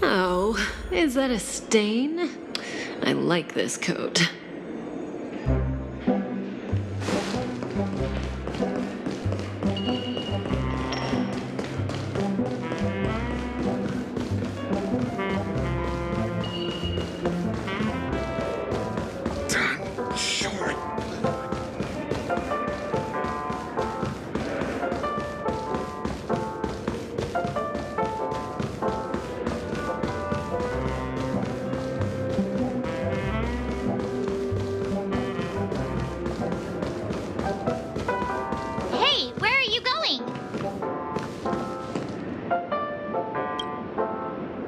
Oh, is that a stain? I like this coat.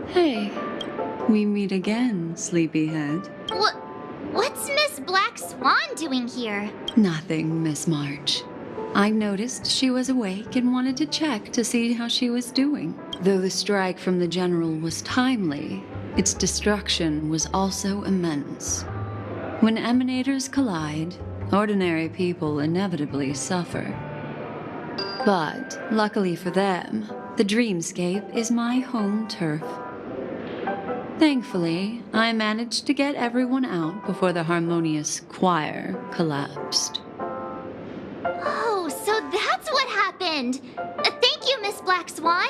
Hey, we meet again, sleepyhead. What's Miss Black Swan doing here? Nothing, Miss March. I noticed she was awake and wanted to check to see how she was doing. Though the strike from the General was timely, its destruction was also immense. When emanators collide, ordinary people inevitably suffer. But, luckily for them, the dreamscape is my home turf. Thankfully, I managed to get everyone out before the harmonious choir collapsed. Oh, so that's what happened! Thank you, Miss Black Swan!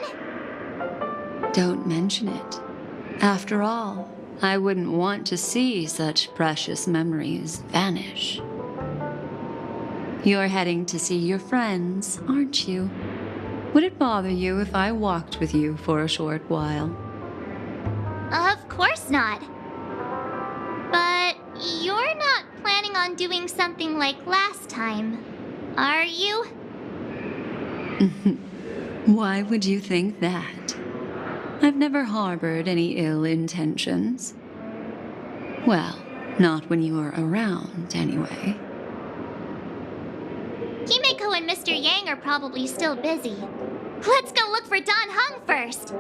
Don't mention it. After all, I wouldn't want to see such precious memories vanish. You're heading to see your friends, aren't you? Would it bother you if I walked with you for a short while? Of course not. But you're not planning on doing something like last time, are you? Why would you think that? I've never harbored any ill intentions. Well, not when you were around, anyway. Himeko and Mr. Yang are probably still busy. Let's go look for Don Hung first!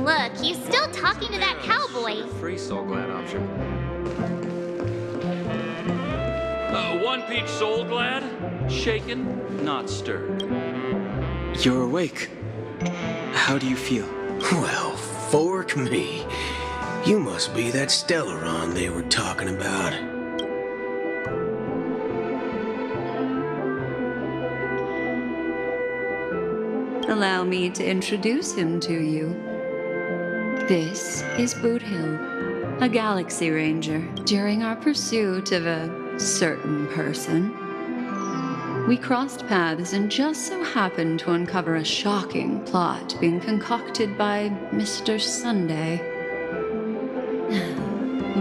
Look, he's still talking to that cowboy. Free Soul Glad option. One peach Soul Glad, shaken, not stirred. You're awake. How do you feel? Well, fork me. You must be that Stellaron they were talking about. Allow me to introduce him to you. This is Boot Hill, a Galaxy Ranger. During our pursuit of a certain person, we crossed paths and just so happened to uncover a shocking plot being concocted by Mr. Sunday.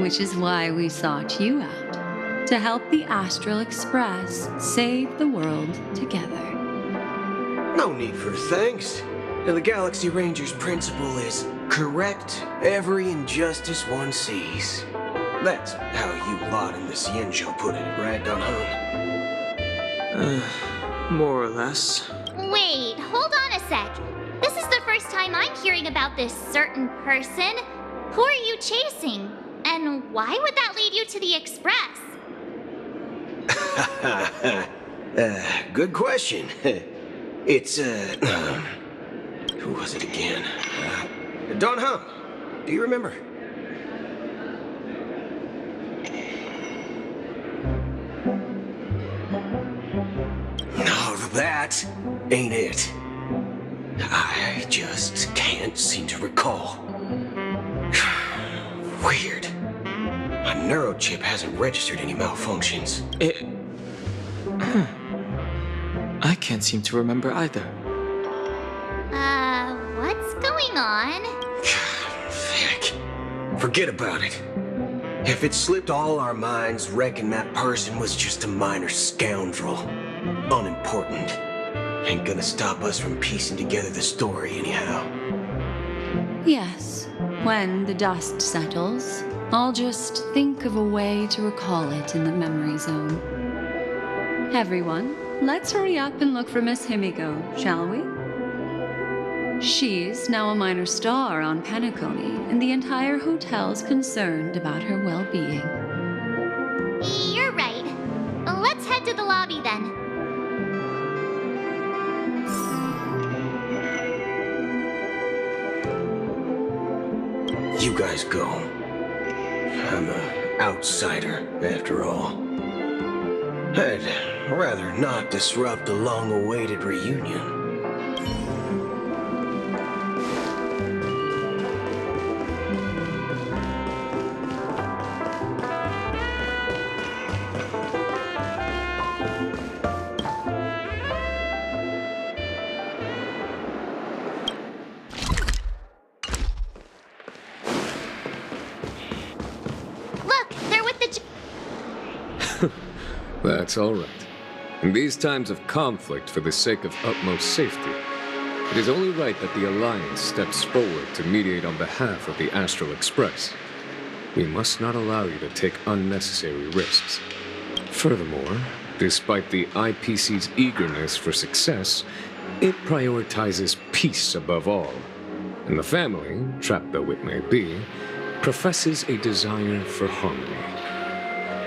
Which is why we sought you out, to help the Astral Express save the world together. No need for thanks. The Galaxy Ranger's principle is correct every injustice one sees. That's how you lot in the Cienjo put it, right, Don Hung? More or less. Wait, hold on a sec. This is the first time I'm hearing about this certain person. Who are you chasing? And why would that lead you to the Express? Good question. It's, who was it again? Don Hung. Do you remember? No, that ain't it. I just can't seem to recall. Weird. My neurochip hasn't registered any malfunctions. I can't seem to remember either. What's going on? Heck. Forget about it. If it slipped all our minds, reckon that person was just a minor scoundrel. Unimportant. Ain't gonna stop us from piecing together the story anyhow. Yes, when the dust settles, I'll just think of a way to recall it in the memory zone. Everyone, let's hurry up and look for Miss Himiko, shall we? She's now a minor star on Penacony, and the entire hotel's concerned about her well-being. You're right. Let's head to the lobby then. You guys go. I'm an outsider, after all. I'd rather not disrupt a long-awaited reunion. That's all right. In these times of conflict, for the sake of utmost safety, it is only right that the Alliance steps forward to mediate on behalf of the Astral Express. We must not allow you to take unnecessary risks. Furthermore, despite the IPC's eagerness for success, it prioritizes peace above all. And the family, trapped though it may be, professes a desire for harmony.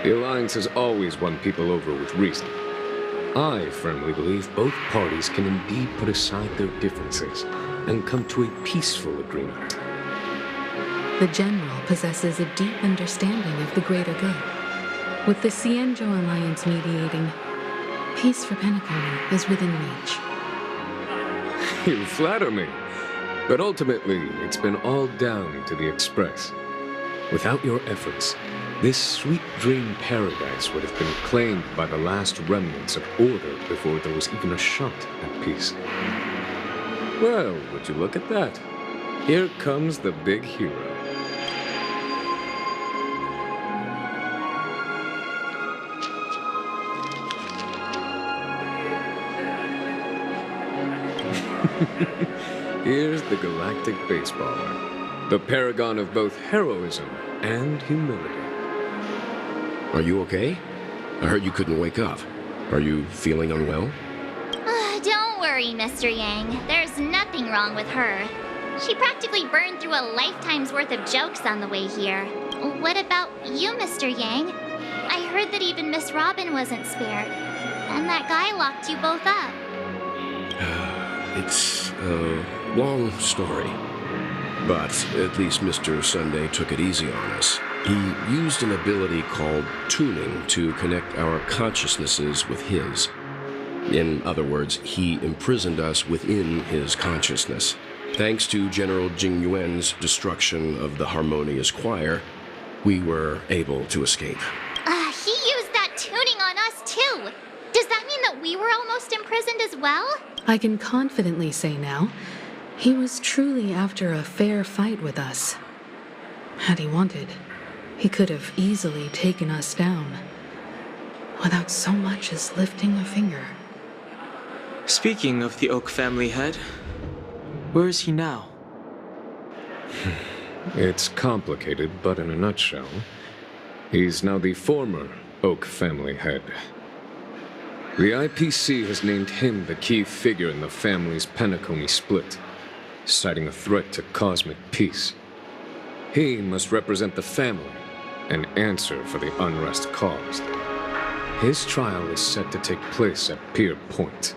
The Alliance has always won people over with reason. I firmly believe both parties can indeed put aside their differences and come to a peaceful agreement. The General possesses a deep understanding of the greater good. With the Cienjo Alliance mediating, peace for Penacony is within reach. You flatter me. But ultimately, it's been all down to the Express. Without your efforts, this sweet dream paradise would have been claimed by the last remnants of order before there was even a shot at peace. Well, would you look at that? Here comes the big hero. Here's the galactic baseballer, the paragon of both heroism and humility. Are you okay? I heard you couldn't wake up. Are you feeling unwell? Don't worry, Mr. Yang. There's nothing wrong with her. She practically burned through a lifetime's worth of jokes on the way here. What about you, Mr. Yang? I heard that even Miss Robin wasn't spared. And that guy locked you both up. It's a long story. But at least Mr. Sunday took it easy on us. He used an ability called tuning to connect our consciousnesses with his. In other words, he imprisoned us within his consciousness. Thanks to General Jing Yuan's destruction of the Harmonious Choir, we were able to escape. He used that tuning on us too. Does that mean that we were almost imprisoned as well? I can confidently say now, he was truly after a fair fight with us. Had he wanted, he could have easily taken us down, without so much as lifting a finger. Speaking of the Oak family head, where is he now? It's complicated, but in a nutshell, he's now the former Oak family head. The IPC has named him the key figure in the family's Penacony split, citing a threat to cosmic peace. He must represent the family and answer for the unrest caused. His trial is set to take place at Pier Point.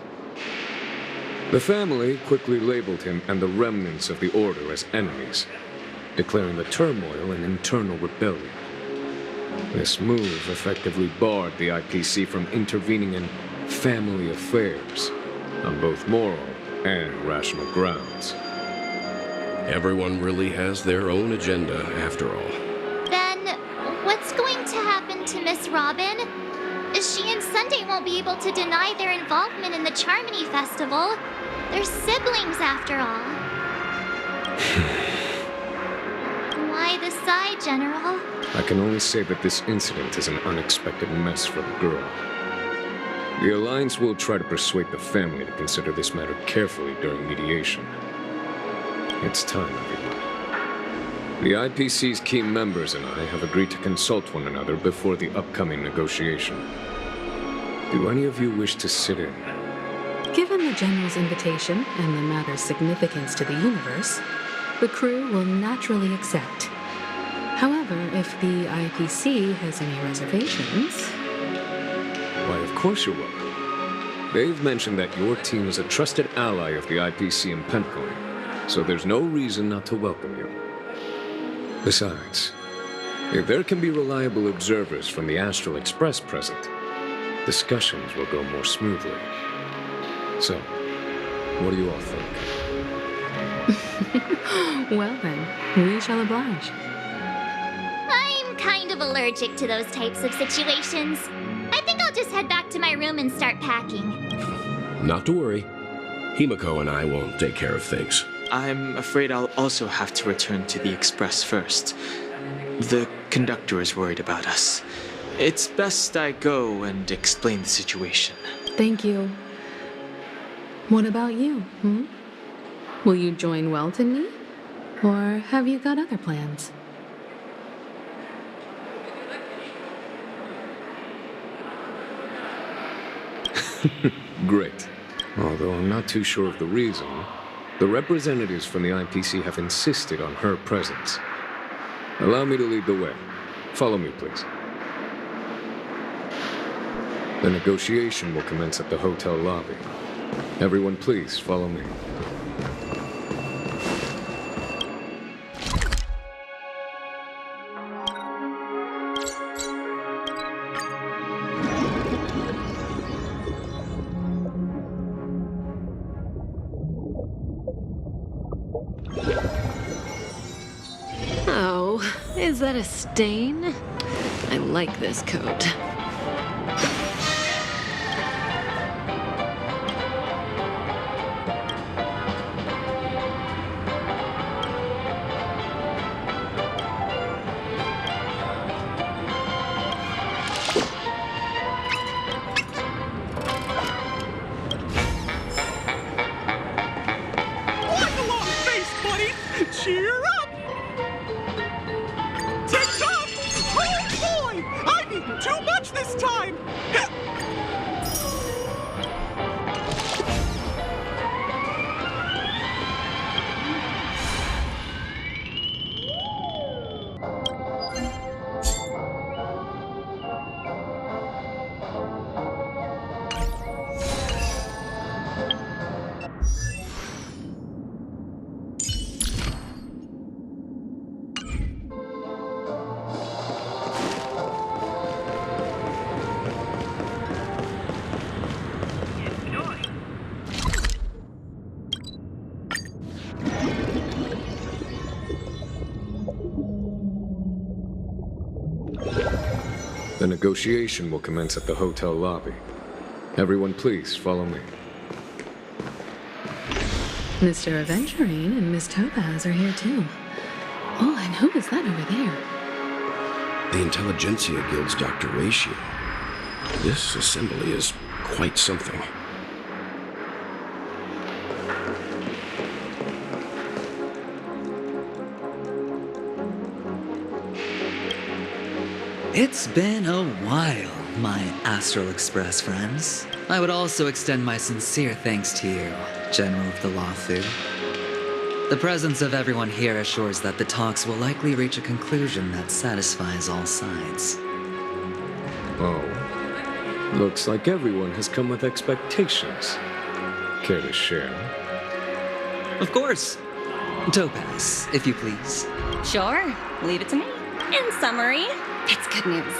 The family quickly labeled him and the remnants of the Order as enemies, declaring the turmoil an internal rebellion. This move effectively barred the IPC from intervening in family affairs on both moral and rational grounds. Everyone really has their own agenda, after all. Then, what's going to happen to Miss Robin? She and Sunday won't be able to deny their involvement in the Charmony Festival. They're siblings, after all. Why the sigh, General? I can only say that this incident is an unexpected mess for the girl. The Alliance will try to persuade the family to consider this matter carefully during mediation. It's time, everyone. The IPC's key members and I have agreed to consult one another before the upcoming negotiation. Do any of you wish to sit in? Given the General's invitation and the matter's significance to the universe, the crew will naturally accept. However, if the IPC has any reservations... Why, of course you're welcome. They've mentioned that your team is a trusted ally of the IPC in Penacony, so there's no reason not to welcome you. Besides, if there can be reliable observers from the Astral Express present, discussions will go more smoothly. So, what do you all think? Well then, we shall oblige. I'm kind of allergic to those types of situations. I think I'll just head back to my room and start packing. Not to worry. Himiko and I will take care of things. I'm afraid I'll also have to return to the Express first. The conductor is worried about us. It's best I go and explain the situation. Thank you. What about you, Will you join Welt and me? Or have you got other plans? Great. Although I'm not too sure of the reason, the representatives from the IPC have insisted on her presence. Allow me to lead the way. Follow me, please. The negotiation will commence at the hotel lobby. Everyone, please follow me. Oh, is that a stain? I like this coat. Cheer up! Tits up! Oh boy! I've eaten too much this time! The negotiation will commence at the hotel lobby. Everyone, please follow me. Mr. Aventurine and Miss Topaz are here too. Oh, and who is that over there? The Intelligentsia Guild's Dr. Ratio. This assembly is quite something. It's been a while, my Astral Express friends. I would also extend my sincere thanks to you, General of the Lawfu. The presence of everyone here assures that the talks will likely reach a conclusion that satisfies all sides. Oh. Looks like everyone has come with expectations. Care to share? Of course. Topaz, if you please. Sure. Leave it to me. In summary, it's good news.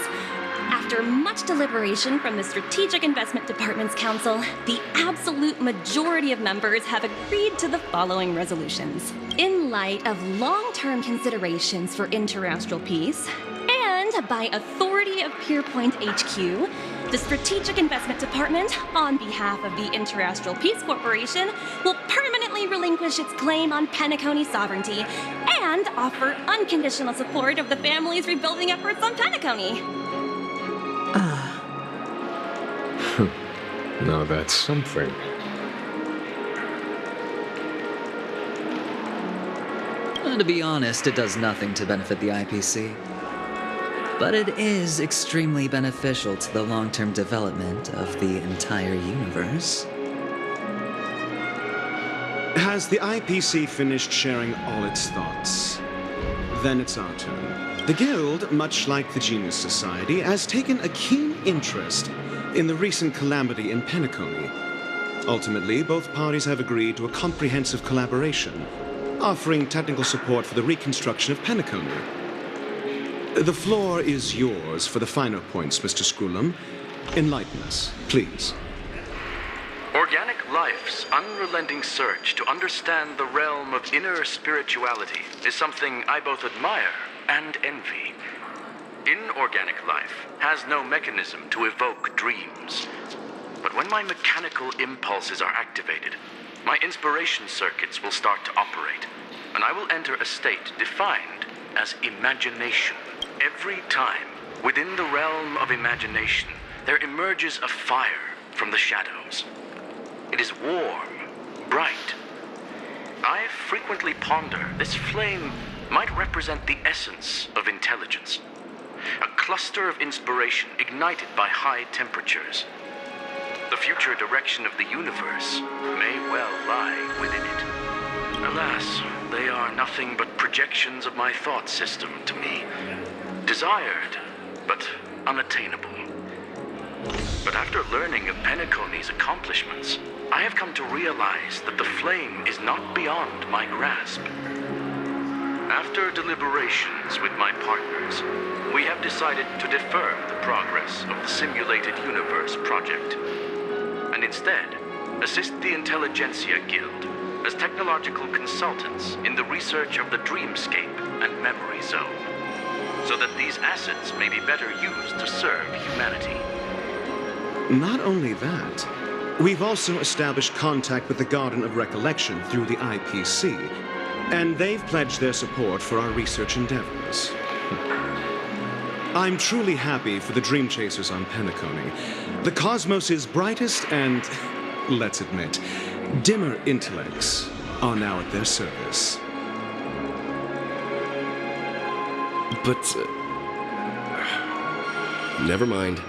After much deliberation from the Strategic Investment Department's Council, the absolute majority of members have agreed to the following resolutions. In light of long-term considerations for interastral peace, and by authority of Pierpoint HQ, the Strategic Investment Department, on behalf of the Interastral Peace Corporation, will permanently relinquish its claim on Penacony sovereignty and offer unconditional support of the family's rebuilding efforts on Penacony. Now that's something. And to be honest, it does nothing to benefit the IPC. But it is extremely beneficial to the long-term development of the entire universe. Has the IPC finished sharing all its thoughts? Then it's our turn. The Guild, much like the Genius Society, has taken a keen interest in the recent calamity in Penacony. Ultimately, both parties have agreed to a comprehensive collaboration, offering technical support for the reconstruction of Penacony. The floor is yours for the finer points, Mr. Screwlum. Enlighten us, please. Organic life's unrelenting search to understand the realm of inner spirituality is something I both admire and envy. Inorganic life has no mechanism to evoke dreams. But when my mechanical impulses are activated, my inspiration circuits will start to operate, and I will enter a state defined as imagination. Every time, within the realm of imagination, there emerges a fire from the shadows. It is warm, bright. I frequently ponder this flame might represent the essence of intelligence. A cluster of inspiration ignited by high temperatures. The future direction of the universe may well lie within it. Alas, they are nothing but projections of my thought system to me. Desired, but unattainable. But after learning of Penacony's accomplishments, I have come to realize that the flame is not beyond my grasp. After deliberations with my partners, we have decided to defer the progress of the Simulated Universe project, and instead assist the Intelligentsia Guild as technological consultants in the research of the Dreamscape and Memory Zone, so that these assets may be better used to serve humanity. Not only that, we've also established contact with the Garden of Recollection through the IPC, and they've pledged their support for our research endeavors. I'm truly happy for the Dream Chasers on Penacony. The cosmos' brightest and, let's admit, dimmer intellects are now at their service. But, never mind.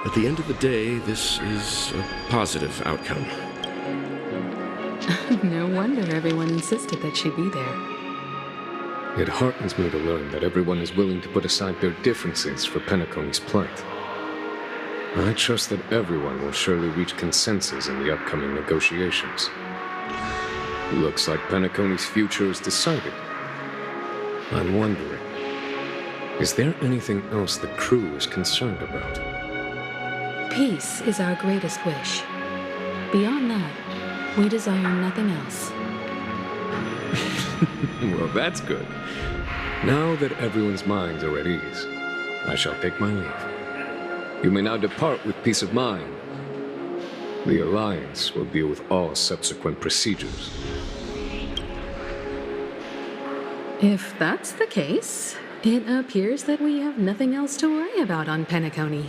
At the end of the day, this is a positive outcome. No wonder everyone insisted that she be there. It heartens me to learn that everyone is willing to put aside their differences for Penacony's plight. I trust that everyone will surely reach consensus in the upcoming negotiations. Looks like Penacony's future is decided. I'm wondering, is there anything else the crew is concerned about? Peace is our greatest wish. Beyond that, we desire nothing else. Well, that's good. Now that everyone's minds are at ease, I shall take my leave. You may now depart with peace of mind. The Alliance will deal with all subsequent procedures. If that's the case, it appears that we have nothing else to worry about on Penacony.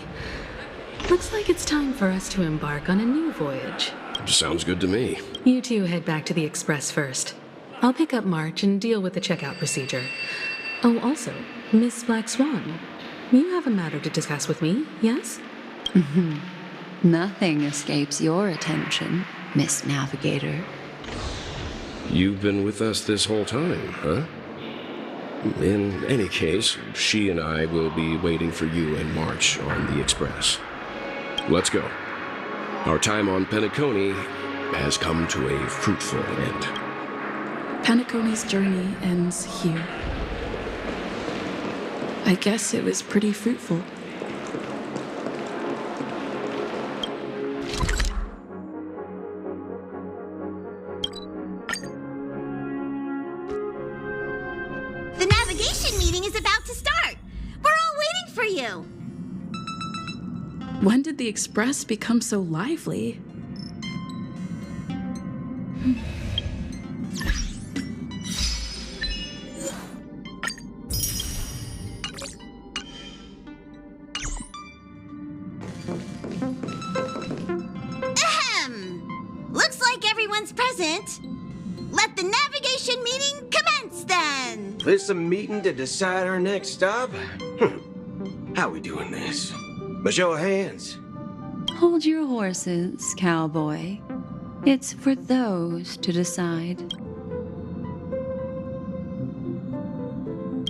Looks like it's time for us to embark on a new voyage. Sounds good to me. You two head back to the Express first. I'll pick up March and deal with the checkout procedure. Oh, also, Miss Black Swan, you have a matter to discuss with me, yes? Nothing escapes your attention, Miss Navigator. You've been with us this whole time, huh? In any case, she and I will be waiting for you and March on the Express. Let's go. Our time on Penacony has come to a fruitful end. Penacony's journey ends here. I guess it was pretty fruitful. The navigation meeting is about to start. We're all waiting for you. When did the Express become so lively? Looks like everyone's present. Let the navigation meeting commence! votes then! This a meeting to decide our next stop? How we doing this? By show of hands. Hold your horses, cowboy. It's for those to decide.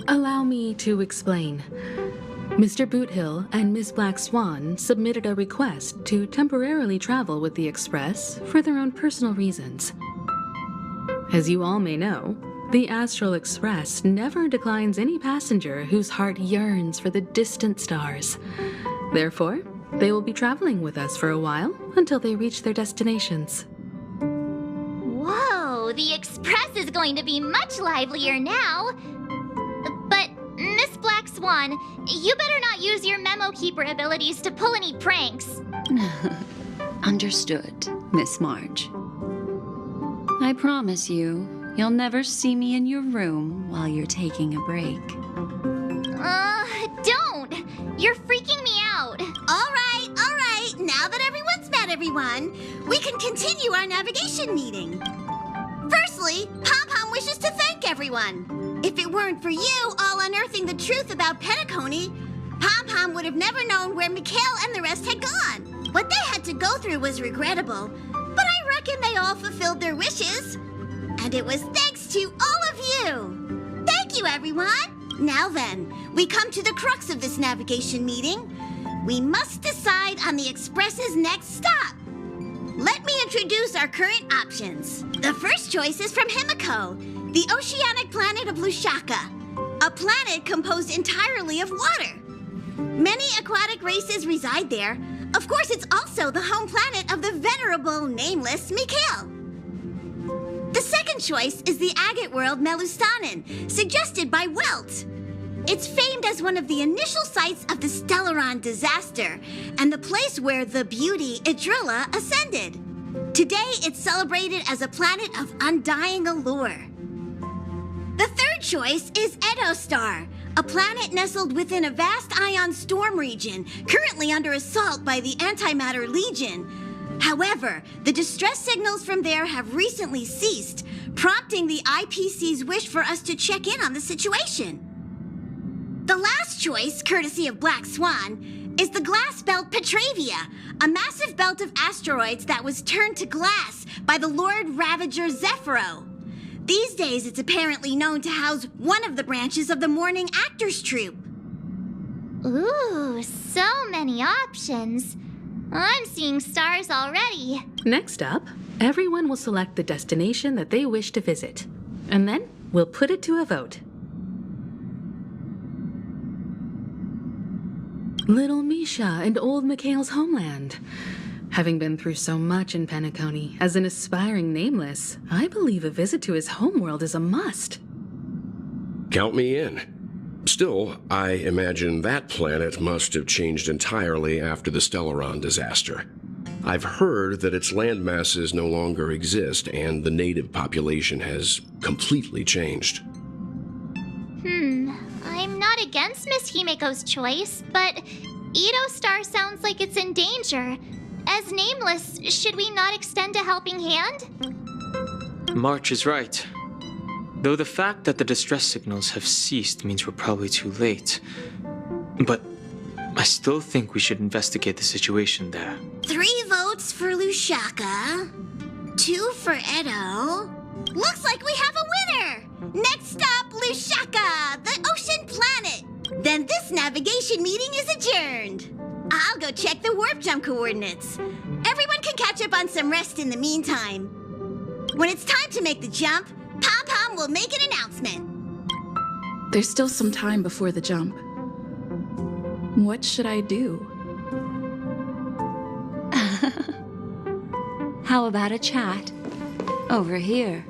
Allow me to explain. Mr. Boothill and Miss Black Swan submitted a request to temporarily travel with the Express for their own personal reasons. As you all may know, the Astral Express never declines any passenger whose heart yearns for the distant stars. Therefore, they will be traveling with us for a while until they reach their destinations. Whoa, the Express is going to be much livelier now. But, Miss Black Swan, you better not use your Memo Keeper abilities to pull any pranks. Understood, Miss March. I promise you, you'll never see me in your room while you're taking a break. Don't! You're freaking me out. All right. Now that everyone's met everyone, we can continue our navigation meeting. Firstly, Pom-Pom wishes to thank everyone. If it weren't for you all unearthing the truth about Penacony, Pom-Pom would have never known where Mikhail and the rest had gone. What they had to go through was regrettable, but I reckon they all fulfilled their wishes. And it was thanks to all of you. Thank you, everyone. Now then, we come to the crux of this navigation meeting. We must decide on the Express's next stop. Let me introduce our current options. The first choice is from Himiko, the oceanic planet of Luocha, a planet composed entirely of water. Many aquatic races reside there. Of course, it's also the home planet of the venerable, nameless Mikhail. The second choice is the agate world Melustanen, suggested by Welt. It's famed as one of the initial sites of the Stellaron disaster, and the place where the beauty Idrilla ascended. Today, it's celebrated as a planet of undying allure. The third choice is Edostar, a planet nestled within a vast ion storm region, currently under assault by the Antimatter Legion. However, the distress signals from there have recently ceased, prompting the IPC's wish for us to check in on the situation. The last choice, courtesy of Black Swan, is the glass belt Petravia, a massive belt of asteroids that was turned to glass by the Lord Ravager Zephyro. These days, it's apparently known to house one of the branches of the Morning Actors Troupe. Ooh, so many options. I'm seeing stars already. Next up, everyone will select the destination that they wish to visit, and then we'll put it to a vote. Little Misha and old Mikhail's homeland. Having been through so much in Penacony, as an aspiring nameless, I believe a visit to his homeworld is a must. Count me in. Still, I imagine that planet must have changed entirely after the Stellaron disaster. I've heard that its landmasses no longer exist and the native population has completely changed. I'm not against Miss Himiko's choice, but Edostar sounds like it's in danger. As nameless, should we not extend a helping hand? March is right. Though the fact that the distress signals have ceased means we're probably too late. But I still think we should investigate the situation there. 3 votes for Luocha, 2 for Edo. Looks like we have a winner! Next stop, Luocha, the ocean planet. Then this navigation meeting is adjourned. I'll go check the warp jump coordinates. Everyone can catch up on some rest in the meantime. When it's time to make the jump, Pom-Pom will make an announcement. There's still some time before the jump. What should I do? How about a chat? Over here.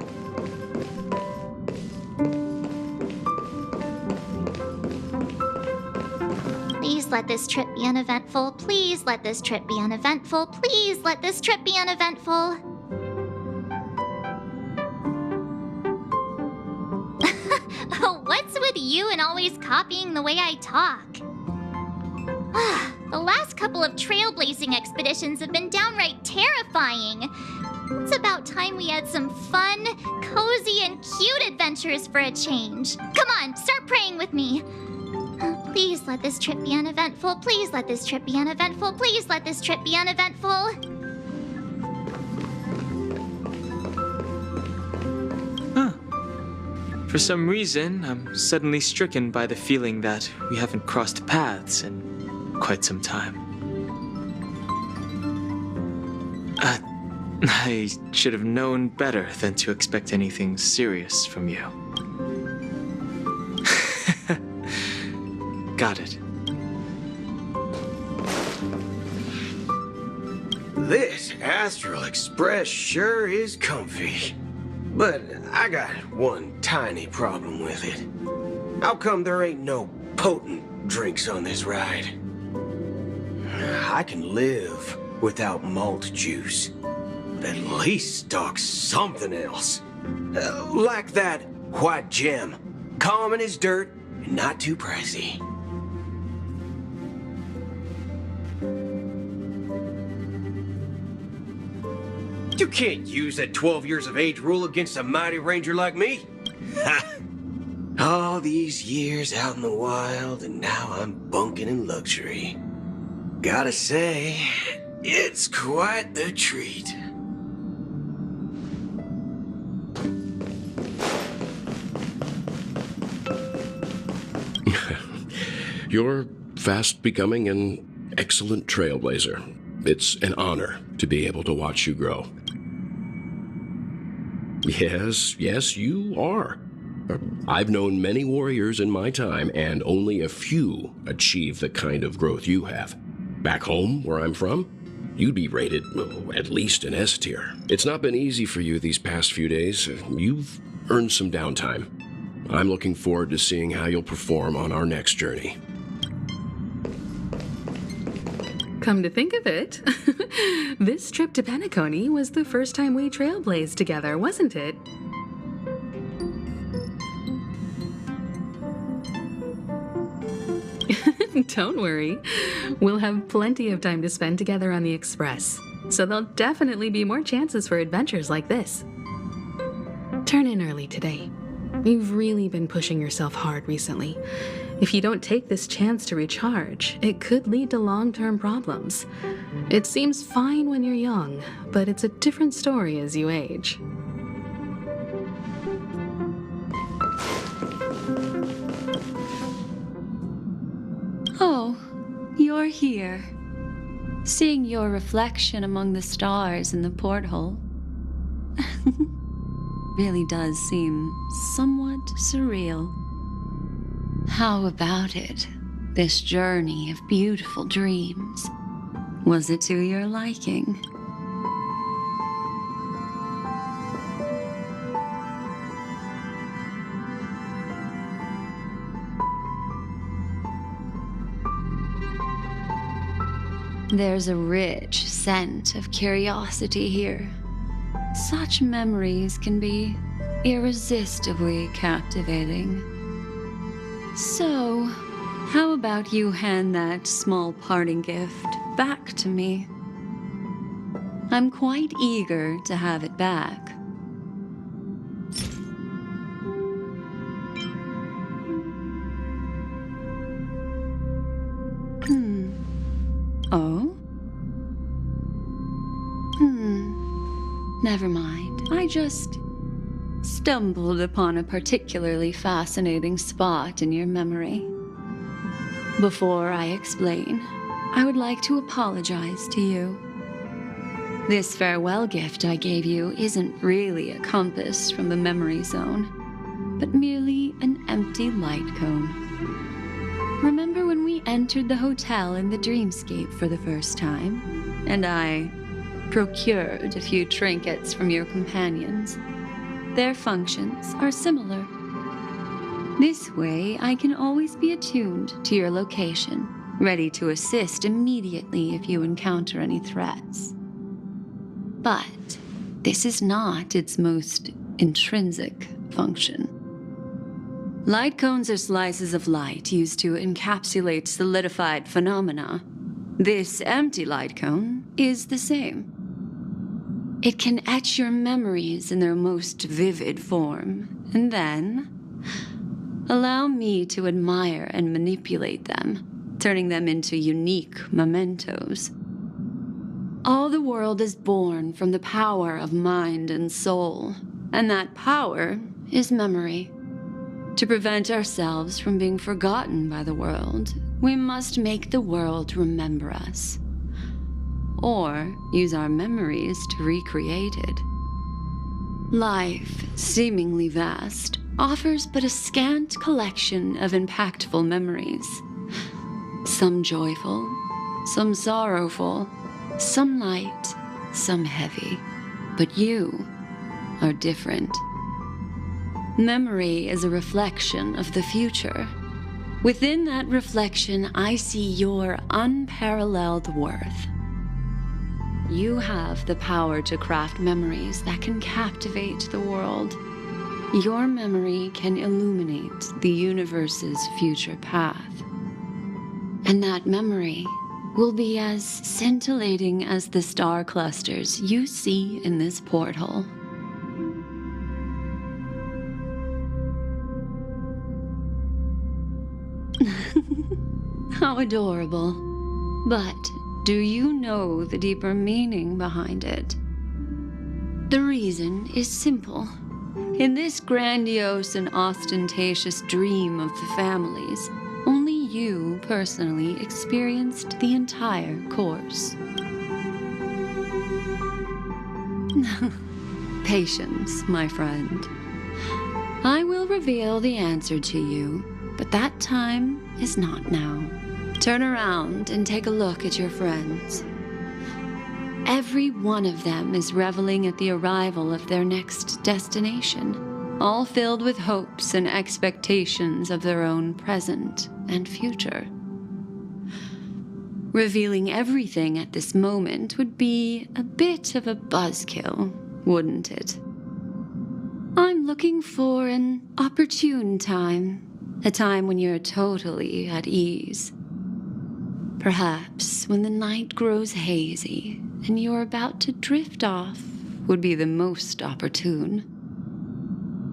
Please let this trip be uneventful. Please let this trip be uneventful. Please let this trip be uneventful. What's with you and always copying the way I talk? The last couple of trailblazing expeditions have been downright terrifying. It's about time we had some fun, cozy, and cute adventures for a change. Come on, start praying with me. Please let this trip be uneventful. Please let this trip be uneventful. Please let this trip be uneventful. For some reason, I'm suddenly stricken by the feeling that we haven't crossed paths in quite some time. I should have known better than to expect anything serious from you. Got it. This Astral Express sure is comfy. But I got one tiny problem with it. How come there ain't no potent drinks on this ride? I can live without malt juice, but at least stock something else. Like that white gem, common as dirt and not too pricey. You can't use that 12 years of age rule against a mighty ranger like me. Ha! All these years out in the wild, and now I'm bunking in luxury. Gotta say, it's quite the treat. You're fast becoming an excellent trailblazer. It's an honor to be able to watch you grow. Yes, you are. I've known many warriors in my time, and only a few achieve the kind of growth you have. Back home, where I'm from, you'd be rated at least an S tier. It's not been easy for you these past few days. You've earned some downtime. I'm looking forward to seeing how you'll perform on our next journey. Come to think of it, this trip to Penacony was the first time we trailblazed together, wasn't it? Don't worry. We'll have plenty of time to spend together on the Express, so there'll definitely be more chances for adventures like this. Turn in early today. You've really been pushing yourself hard recently. If you don't take this chance to recharge, it could lead to long-term problems. It seems fine when you're young, but it's a different story as you age. Oh, you're here. Seeing your reflection among the stars in the porthole really does seem somewhat surreal. How about it? This journey of beautiful dreams. Was it to your liking? There's a rich scent of curiosity here. Such memories can be irresistibly captivating. So, how about you hand that small parting gift back to me? I'm quite eager to have it back. Oh? Never mind. I just stumbled upon a particularly fascinating spot in your memory. Before I explain, I would like to apologize to you. This farewell gift I gave you isn't really a compass from the memory zone, but merely an empty light cone. Remember when we entered the hotel in the dreamscape for the first time, and I procured a few trinkets from your companions? Their functions are similar. This way, I can always be attuned to your location, ready to assist immediately if you encounter any threats. But this is not its most intrinsic function. Light cones are slices of light used to encapsulate solidified phenomena. This empty light cone is the same. It can etch your memories in their most vivid form, and then allow me to admire and manipulate them, turning them into unique mementos. All the world is born from the power of mind and soul, and that power is memory. To prevent ourselves from being forgotten by the world, we must make the world remember us, or use our memories to recreate it. Life, seemingly vast, offers but a scant collection of impactful memories. Some joyful, some sorrowful, some light, some heavy. But you are different. Memory is a reflection of the future. Within that reflection, I see your unparalleled worth. You have the power to craft memories that can captivate the world. Your memory can illuminate the universe's future path. And that memory will be as scintillating as the star clusters you see in this porthole. How adorable. But do you know the deeper meaning behind it? The reason is simple. In this grandiose and ostentatious dream of the families, only you personally experienced the entire course. Patience, my friend. I will reveal the answer to you, but that time is not now. Turn around and take a look at your friends. Every one of them is reveling at the arrival of their next destination, all filled with hopes and expectations of their own present and future. Revealing everything at this moment would be a bit of a buzzkill, wouldn't it? I'm looking for an opportune time, a time when you're totally at ease. Perhaps when the night grows hazy and you're about to drift off would be the most opportune.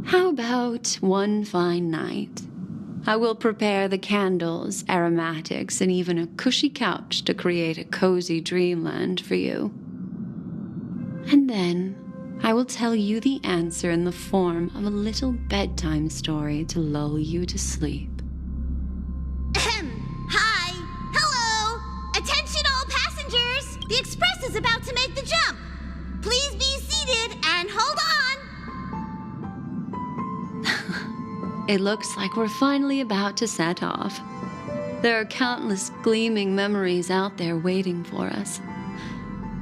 How about one fine night? I will prepare the candles, aromatics, and even a cushy couch to create a cozy dreamland for you. And then I will tell you the answer in the form of a little bedtime story to lull you to sleep. Hi! Hello! Attention all passengers! The express is about to make the jump! Please be seated and hold on! It looks like we're finally about to set off. There are countless gleaming memories out there waiting for us.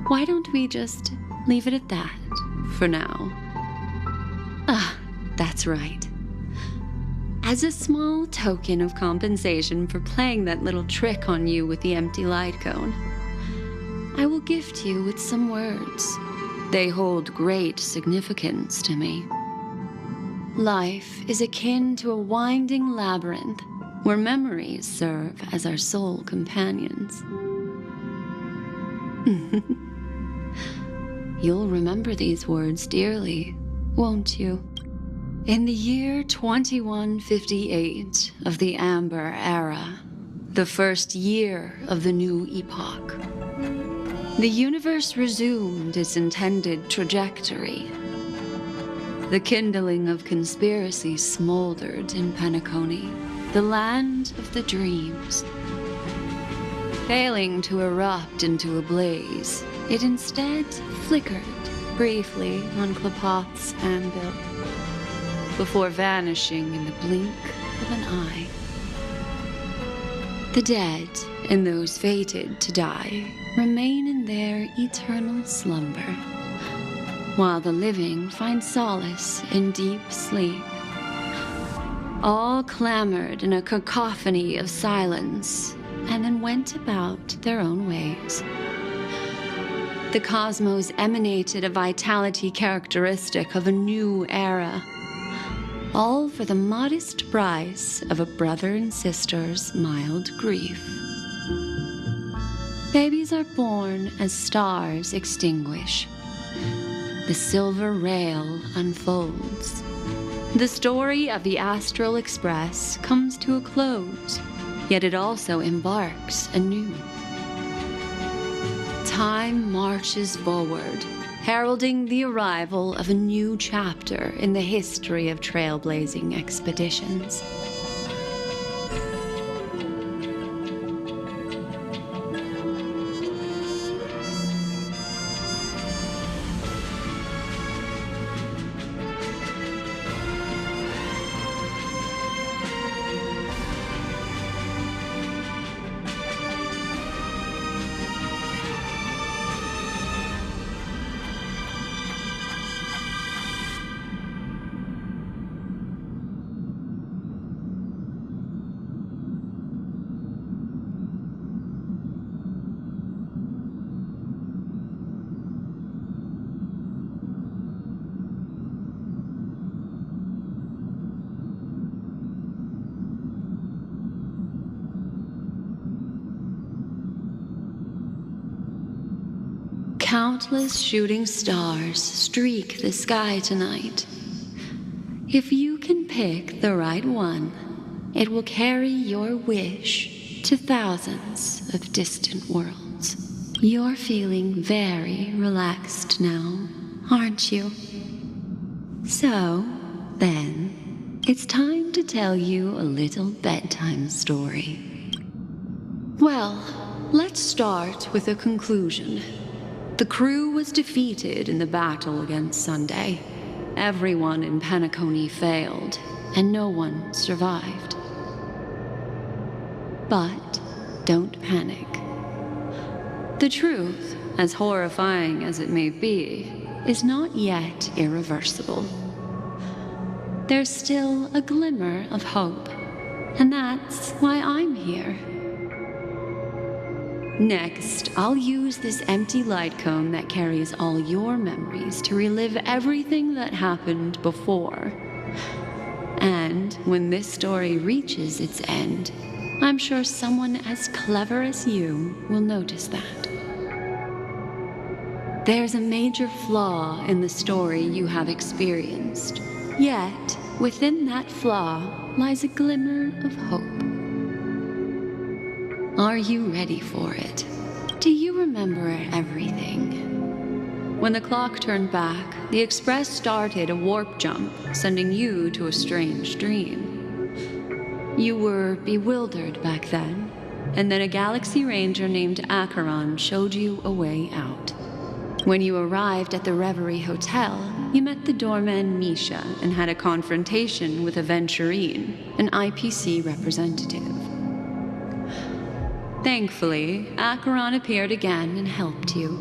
Why don't we just leave it at that for now? That's right. As a small token of compensation for playing that little trick on you with the empty light cone, I will gift you with some words. They hold great significance to me. Life is akin to a winding labyrinth where memories serve as our sole companions. You'll remember these words dearly, won't you? In the year 2158 of the Amber Era, the first year of the new epoch, the universe resumed its intended trajectory. The kindling of conspiracy smoldered in Penacony, the land of the dreams. Failing to erupt into a blaze, it instead flickered briefly on Klapoth's anvil, before vanishing in the blink of an eye. The dead, and those fated to die, remain in their eternal slumber, while the living find solace in deep sleep. All clamored in a cacophony of silence, and then went about their own ways. The cosmos emanated a vitality characteristic of a new era, all for the modest price of a brother and sister's mild grief. Babies are born as stars extinguish. the silver rail unfolds. The story of the Astral Express comes to a close, yet it also embarks anew. Time marches forward, heralding the arrival of a new chapter in the history of trailblazing expeditions. Countless shooting stars streak the sky tonight. If you can pick the right one, it will carry your wish to thousands of distant worlds. You're feeling very relaxed now, aren't you? So, then, it's time to tell you a little bedtime story. Well, let's start with a conclusion. The crew was defeated in the battle against Sunday. Everyone in Penacony failed, and no one survived. But don't panic. The truth, as horrifying as it may be, is not yet irreversible. There's still a glimmer of hope, and that's why I'm here. Next, I'll use this empty light cone that carries all your memories to relive everything that happened before. And when this story reaches its end, I'm sure someone as clever as you will notice that. There's a major flaw in the story you have experienced, yet within that flaw lies a glimmer of hope. Are you ready for it? Do you remember everything? When the clock turned back, the Express started a warp jump, sending you to a strange dream. You were bewildered back then, and then a Galaxy Ranger named Acheron showed you a way out. When you arrived at the Reverie Hotel, you met the doorman Misha and had a confrontation with Aventurine, an IPC representative. Thankfully, Acheron appeared again and helped you.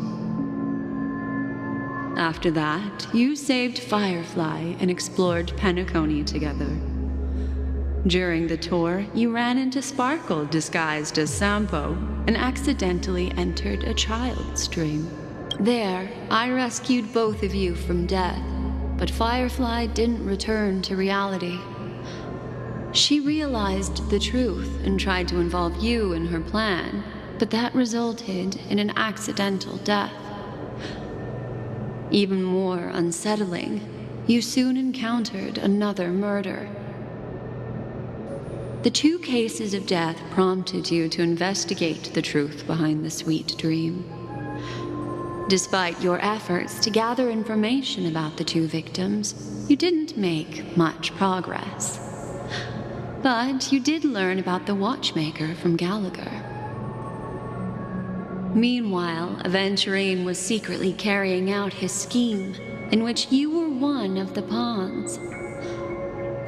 After that, you saved Firefly and explored Penacony together. During the tour, you ran into Sparkle disguised as Sampo and accidentally entered a child's dream. There, I rescued both of you from death, but Firefly didn't return to reality. She realized the truth and tried to involve you in her plan, but that resulted in an accidental death. Even more unsettling, you soon encountered another murder. The 2 cases of death prompted you to investigate the truth behind the sweet dream. Despite your efforts to gather information about the 2 victims, you didn't make much progress. But you did learn about the watchmaker from Gallagher. Meanwhile, Aventurine was secretly carrying out his scheme, in which you were one of the pawns.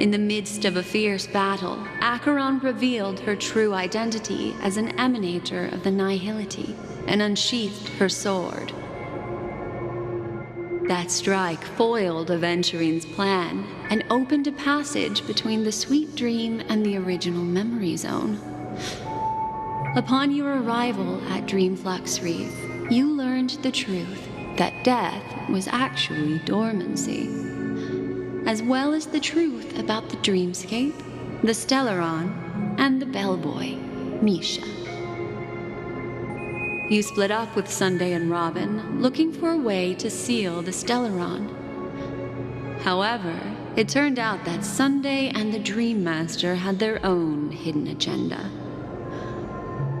In the midst of a fierce battle, Acheron revealed her true identity as an emanator of the Nihility and unsheathed her sword. That strike foiled Aventurine's plan and opened a passage between the sweet dream and the original memory zone. Upon your arrival at Dreamflux Reef, you learned the truth that death was actually dormancy, as well as the truth about the dreamscape, the Stellaron, and the bellboy, Misha. you split up with Sunday and Robin, looking for a way to seal the Stellaron. However, it turned out that Sunday and the Dream Master had their own hidden agenda.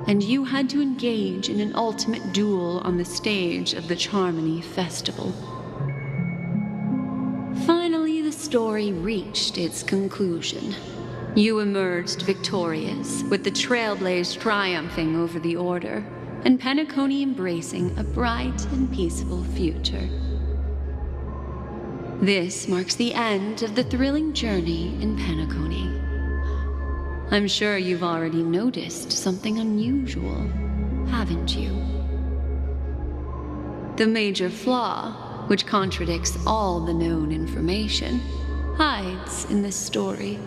And you had to engage in an ultimate duel on the stage of the Charmony Festival. Finally, the story reached its conclusion. You emerged victorious, with the Trailblaze triumphing over the Order, and Penacony embracing a bright and peaceful future. This marks the end of the thrilling journey in Penacony. I'm sure you've already noticed something unusual, haven't you? The major flaw, which contradicts all the known information, hides in this story.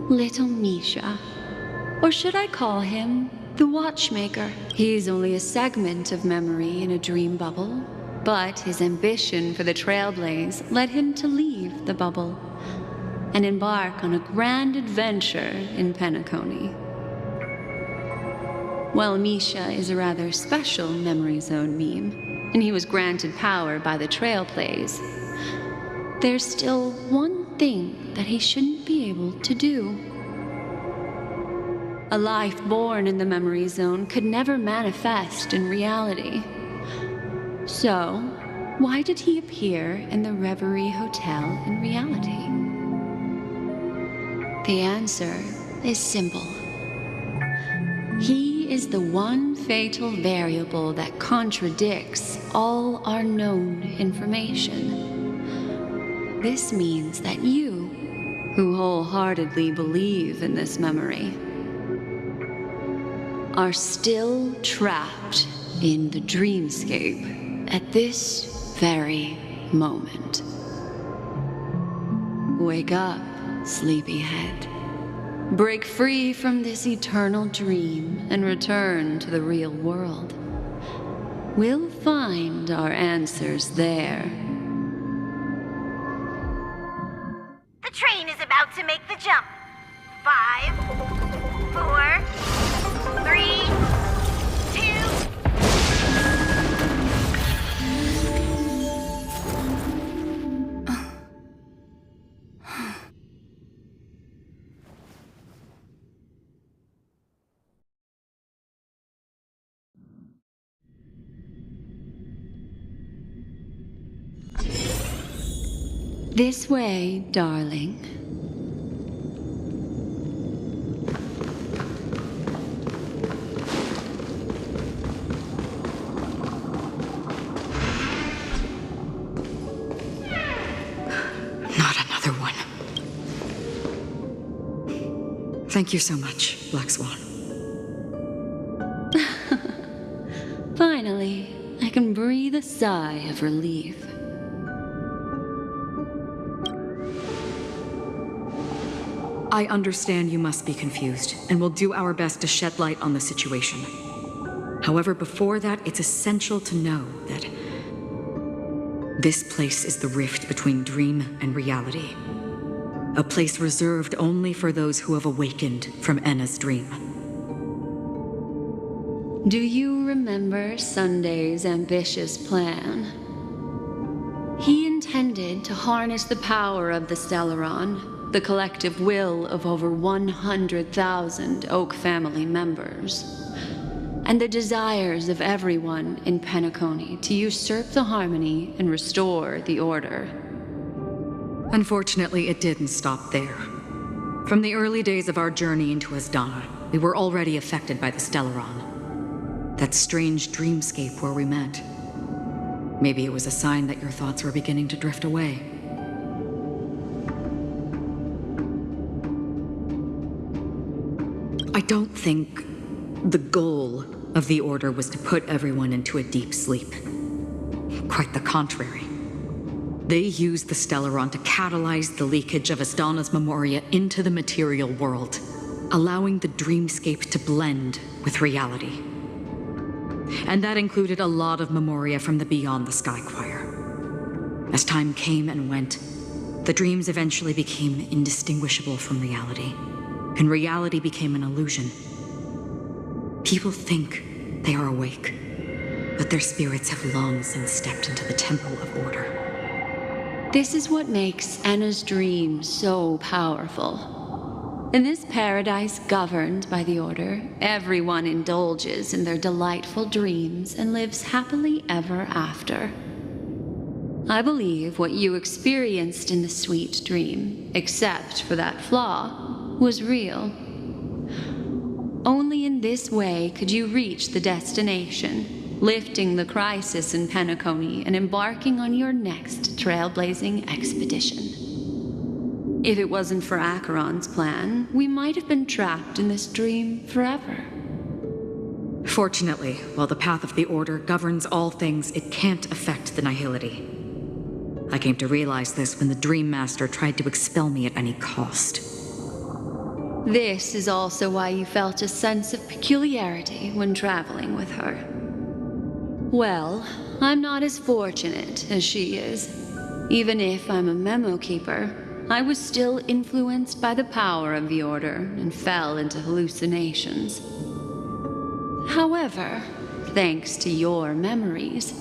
Little Misha. Or should I call him the Watchmaker? He's only a segment of memory in a dream bubble, but his ambition for the Trailblaze led him to leave the bubble and embark on a grand adventure in Penacony. While Misha is a rather special memory zone meme, and he was granted power by the Trailblaze, there's still one thing that he shouldn't be able to do. A life born in the memory zone could never manifest in reality. So, why did he appear in the Reverie Hotel in reality? The answer is simple. He is the one fatal variable that contradicts all our known information. This means that you, who wholeheartedly believe in this memory, are still trapped in the dreamscape at this very moment. Wake up, sleepyhead. Break free from this eternal dream and return to the real world. We'll find our answers there. The train is about to make the jump. 5, 4, 3, 2... This way, darling. Not another one. Thank you so much, Black Swan. Finally, I can breathe a sigh of relief. I understand you must be confused, and will do our best to shed light on the situation. However, before that, it's essential to know that this place is the rift between dream and reality. A place reserved only for those who have awakened from Enna's dream. Do you remember Sunday's ambitious plan? He intended to harness the power of the Stellaron, the collective will of over 100,000 Oak family members, and the desires of everyone in Penacony to usurp the harmony and restore the order. Unfortunately, it didn't stop there. From the early days of our journey into Asdana, we were already affected by the Stellaron, that strange dreamscape where we met. Maybe it was a sign that your thoughts were beginning to drift away. I don't think the goal of the Order was to put everyone into a deep sleep. Quite the contrary. They used the Stellaron to catalyze the leakage of Asdana's Memoria into the material world, allowing the dreamscape to blend with reality. And that included a lot of memoria from the Beyond the Sky Choir. As time came and went, the dreams eventually became indistinguishable from reality, and reality became an illusion. People think they are awake, but their spirits have long since stepped into the temple of order. This is what makes Anna's dream so powerful. In this paradise governed by the Order, everyone indulges in their delightful dreams and lives happily ever after. I believe what you experienced in the sweet dream, except for that flaw, was real. Only in this way could you reach the destination, lifting the crisis in Penacony and embarking on your next trailblazing expedition. If it wasn't for Acheron's plan, we might have been trapped in this dream forever. Fortunately, while the path of the Order governs all things, it can't affect the Nihility. I came to realize this when the Dream Master tried to expel me at any cost. This is also why you felt a sense of peculiarity when traveling with her. Well, I'm not as fortunate as she is. Even if I'm a memo keeper, I was still influenced by the power of the Order and fell into hallucinations. However, thanks to your memories,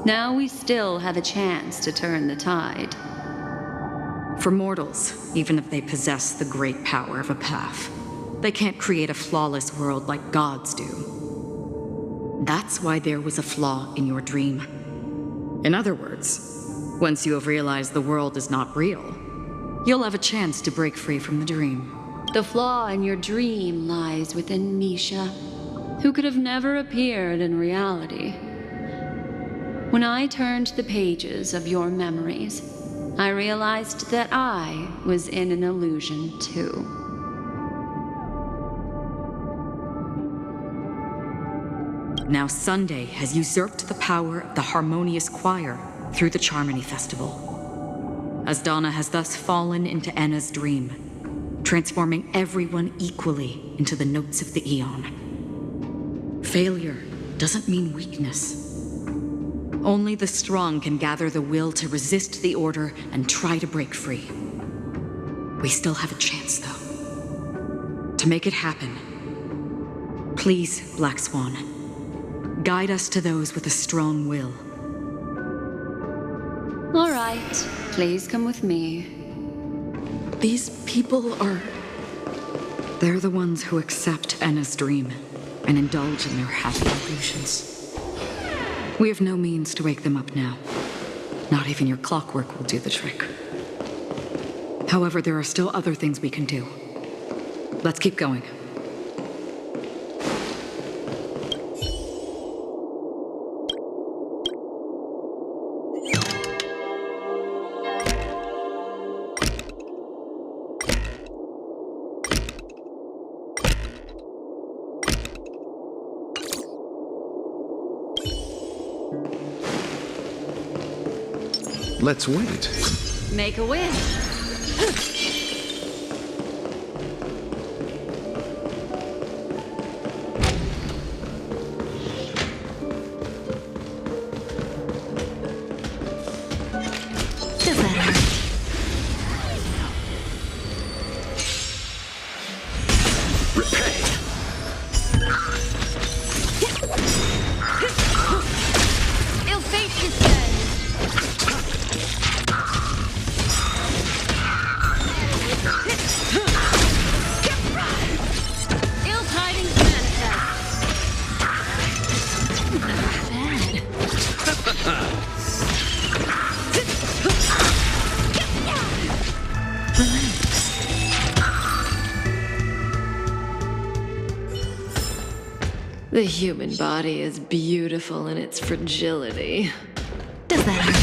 now we still have a chance to turn the tide. For mortals, even if they possess the great power of a path, they can't create a flawless world like gods do. That's why there was a flaw in your dream. In other words, once you have realized the world is not real, you'll have a chance to break free from the dream. The flaw in your dream lies within Misha, who could have never appeared in reality. When I turned the pages of your memories, I realized that I was in an illusion too. Now Sunday has usurped the power of the Harmonious Choir through the Charmony Festival. As Donna has thus fallen into Anna's dream, transforming everyone equally into the notes of the Aeon. Failure doesn't mean weakness. Only the strong can gather the will to resist the Order and try to break free. We still have a chance, though. To make it happen, please, Black Swan, guide us to those with a strong will. All right, please come with me. These people are... They're the ones who accept Anna's dream and indulge in their happy illusions. We have no means to wake them up now. Not even your clockwork will do the trick. However, there are still other things we can do. Let's keep going. Let's wait. Make a wish. Does that hurt? Ill fate descends. Ill tidings manifest. The human body is beautiful in its fragility. Does that hurt?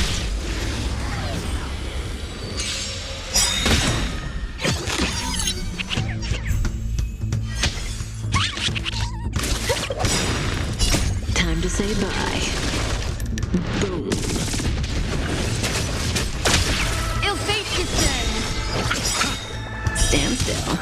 Time to say bye. Boom. Ill fate descends. Stand still.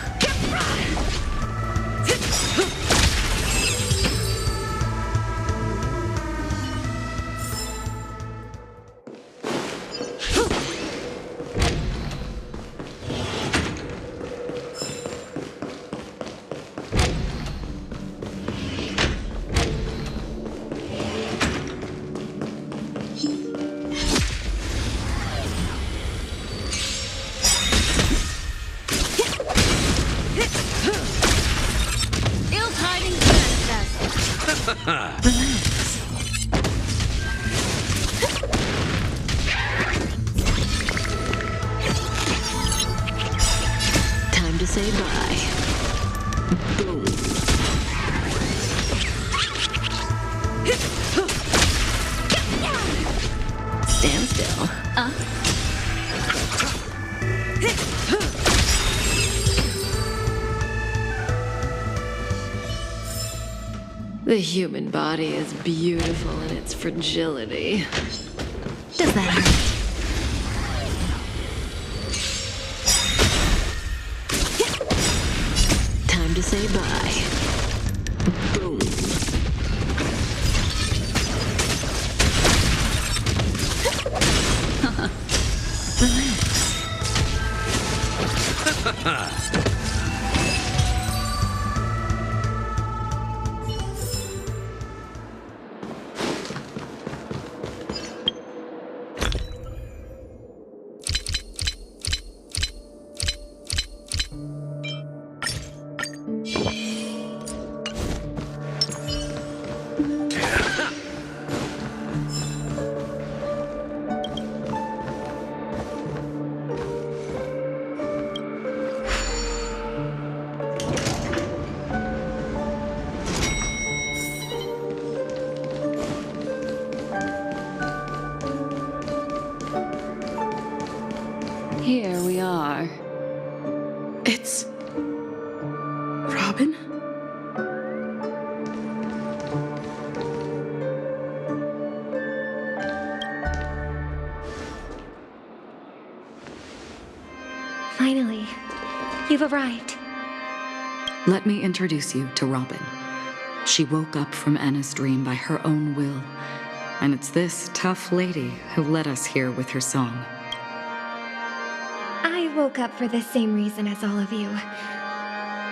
say bye. Boom. Stand still. The human body is beautiful in its fragility. Does that hurt? Time to say bye. Boom. Here we are. It's... Robin? Finally, you've arrived. Let me introduce you to Robin. She woke up from Anna's dream by her own will, and it's this tough lady who led us here with her song. I woke up for the same reason as all of you.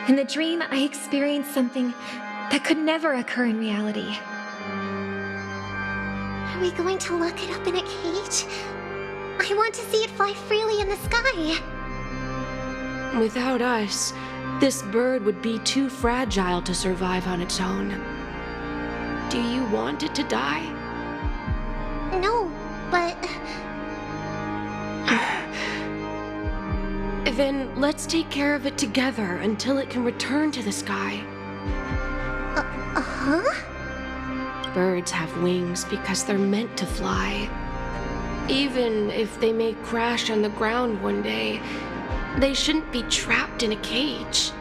In the dream, I experienced something that could never occur in reality. Are we going to lock it up in a cage? I want to see it fly freely in the sky. Without us, this bird would be too fragile to survive on its own. Do you want it to die? No, but... Then let's take care of it together until it can return to the sky. Huh? Birds have wings because they're meant to fly. Even if they may crash on the ground one day, they shouldn't be trapped in a cage.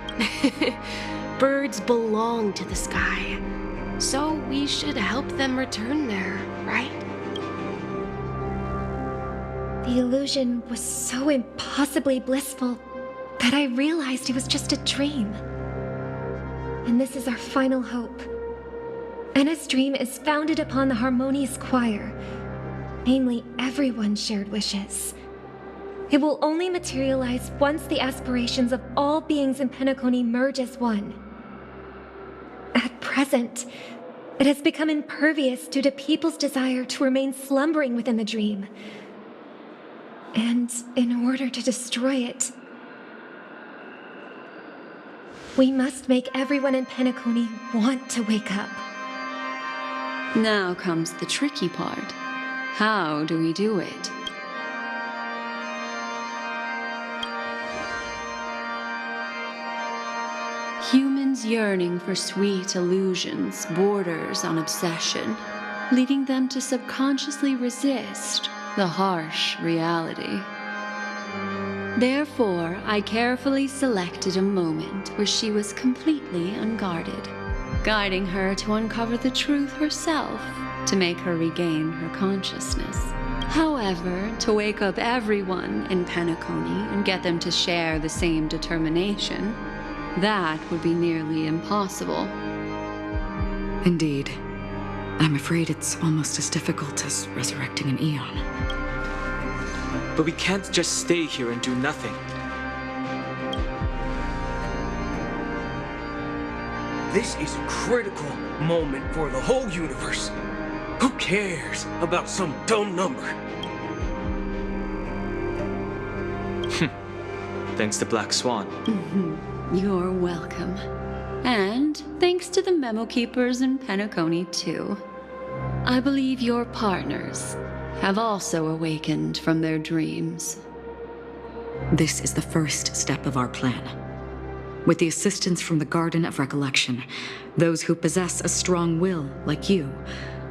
Birds belong to the sky, so we should help them return there, right? The illusion was so impossibly blissful that I realized it was just a dream. And this is our final hope. Anna's dream is founded upon the harmonious choir, namely everyone's shared wishes. It will only materialize once the aspirations of all beings in Penacony merge as one. At present, it has become impervious due to people's desire to remain slumbering within the dream. And in order to destroy it, we must make everyone in Penacony want to wake up. Now comes the tricky part. How do we do it? Humans yearning for sweet illusions borders on obsession, leading them to subconsciously resist the harsh reality. Therefore, I carefully selected a moment where she was completely unguarded, guiding her to uncover the truth herself to make her regain her consciousness. However, to wake up everyone in Penacony and get them to share the same determination, that would be nearly impossible. Indeed. I'm afraid it's almost as difficult as resurrecting an eon. But we can't just stay here and do nothing. This is a critical moment for the whole universe. Who cares about some dumb number? Thanks to Black Swan. You're welcome. And thanks to the memo keepers in Penacony, too. I believe your partners have also awakened from their dreams. This is the first step of our plan. With the assistance from the Garden of Recollection, those who possess a strong will, like you,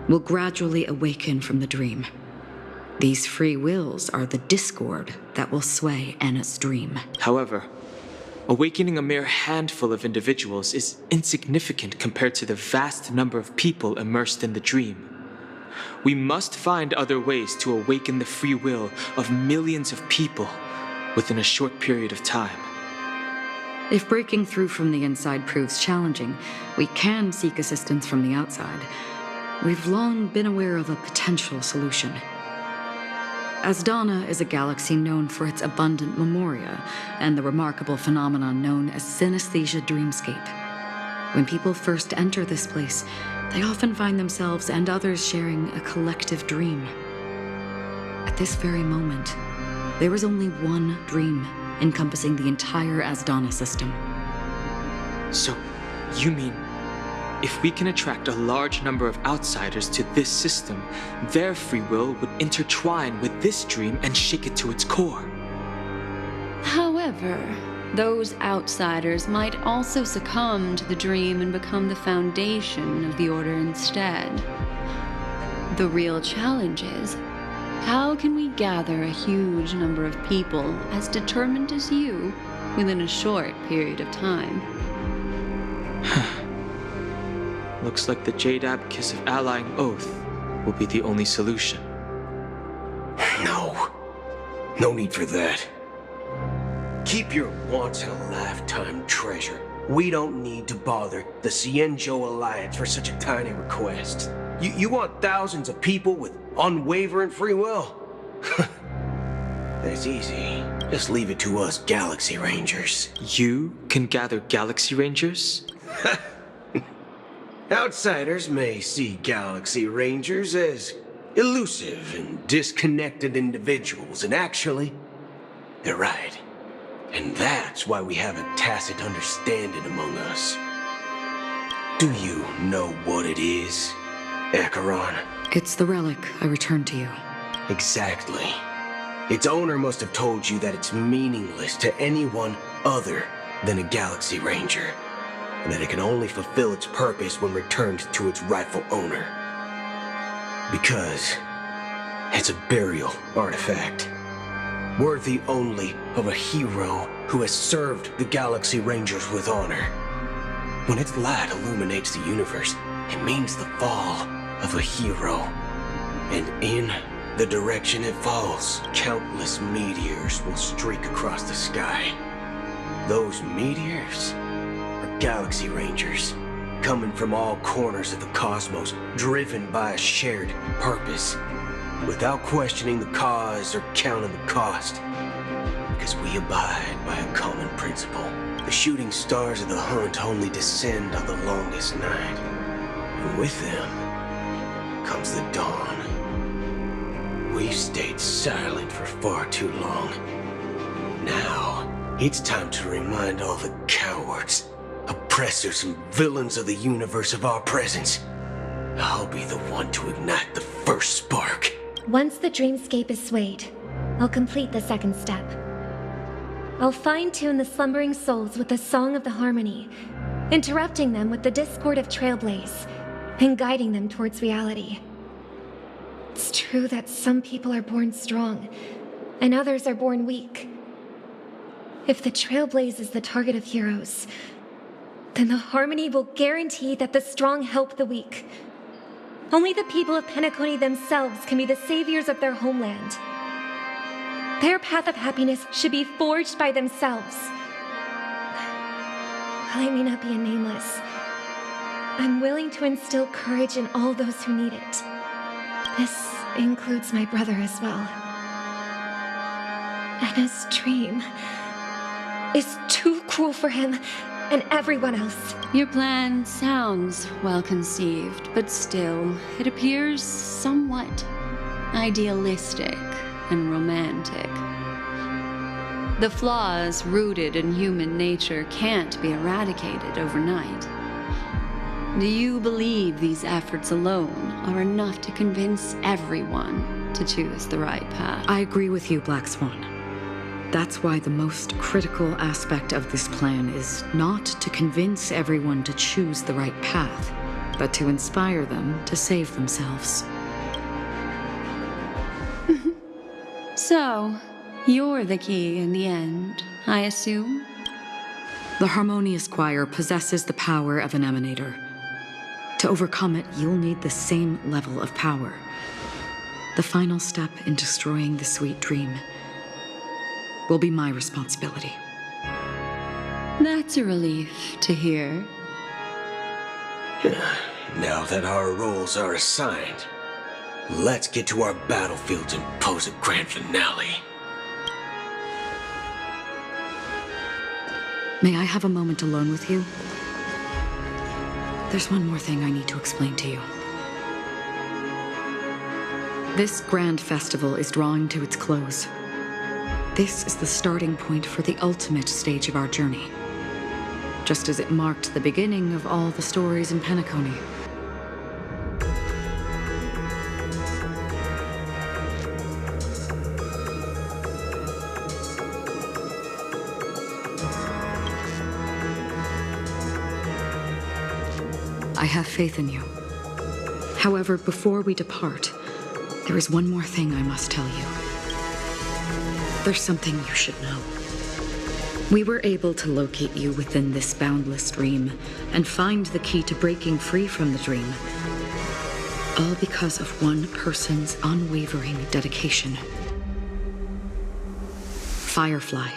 will gradually awaken from the dream. These free wills are the discord that will sway Anna's dream. However, awakening a mere handful of individuals is insignificant compared to the vast number of people immersed in the dream. We must find other ways to awaken the free will of millions of people within a short period of time. If breaking through from the inside proves challenging, we can seek assistance from the outside. We've long been aware of a potential solution. Asdana is a galaxy known for its abundant memoria and the remarkable phenomenon known as synesthesia dreamscape. When people first enter this place, they often find themselves and others sharing a collective dream. At this very moment, there is only one dream encompassing the entire Asdana system. So, you mean, if we can attract a large number of outsiders to this system, their free will would intertwine with this dream and shake it to its core? However, those outsiders might also succumb to the dream and become the foundation of the Order instead. The real challenge is, how can we gather a huge number of people as determined as you within a short period of time? Looks like the Jade Abacus of Allying Oath will be the only solution. No need for that. Keep your once-in-a-lifetime treasure. We don't need to bother the Cienjo Alliance for such a tiny request. You want thousands of people with unwavering free will? That's easy. Just leave it to us Galaxy Rangers. You can gather Galaxy Rangers? Outsiders may see Galaxy Rangers as elusive and disconnected individuals, and actually, they're right. And that's why we have a tacit understanding among us. Do you know what it is, Acheron? It's the relic I returned to you. Exactly. Its owner must have told you that it's meaningless to anyone other than a Galaxy Ranger, and that it can only fulfill its purpose when returned to its rightful owner. Because it's a burial artifact, worthy only of a hero who has served the Galaxy Rangers with honor. When its light illuminates the universe, it means the fall of a hero. And in the direction it falls, countless meteors will streak across the sky. Those meteors are Galaxy Rangers, coming from all corners of the cosmos, driven by a shared purpose, without questioning the cause or counting the cost, because we abide by a common principle. The shooting stars of the hunt only descend on the longest night, and with them comes the dawn. We've stayed silent for far too long. Now, it's time to remind all the cowards, oppressors, and villains of the universe of our presence. I'll be the one to ignite the first spark. Once the dreamscape is swayed, I'll complete the second step. I'll fine-tune the slumbering souls with the Song of the Harmony, interrupting them with the discord of Trailblaze, and guiding them towards reality. It's true that some people are born strong, and others are born weak. If the Trailblaze is the target of heroes, then the Harmony will guarantee that the strong help the weak. Only the people of Penacony themselves can be the saviors of their homeland. Their path of happiness should be forged by themselves. While I may not be a nameless, I'm willing to instill courage in all those who need it. This includes my brother as well. Anna's dream is too cruel for him and everyone else. Your plan sounds well conceived, but still, it appears somewhat idealistic and romantic. The flaws rooted in human nature can't be eradicated overnight. Do you believe these efforts alone are enough to convince everyone to choose the right path? I agree with you, Black Swan. That's why the most critical aspect of this plan is not to convince everyone to choose the right path, but to inspire them to save themselves. So, you're the key in the end, I assume? The Harmonious Choir possesses the power of an emanator. To overcome it, you'll need the same level of power. The final step in destroying the sweet dream will be my responsibility. That's a relief to hear. Now that our roles are assigned, let's get to our battlefields and pose a grand finale. May I have a moment alone with you? There's one more thing I need to explain to you. This grand festival is drawing to its close. This is the starting point for the ultimate stage of our journey, just as it marked the beginning of all the stories in Penacony. I have faith in you. However, before we depart, there is one more thing I must tell you. There's something you should know. We were able to locate you within this boundless dream and find the key to breaking free from the dream. All because of one person's unwavering dedication. Firefly.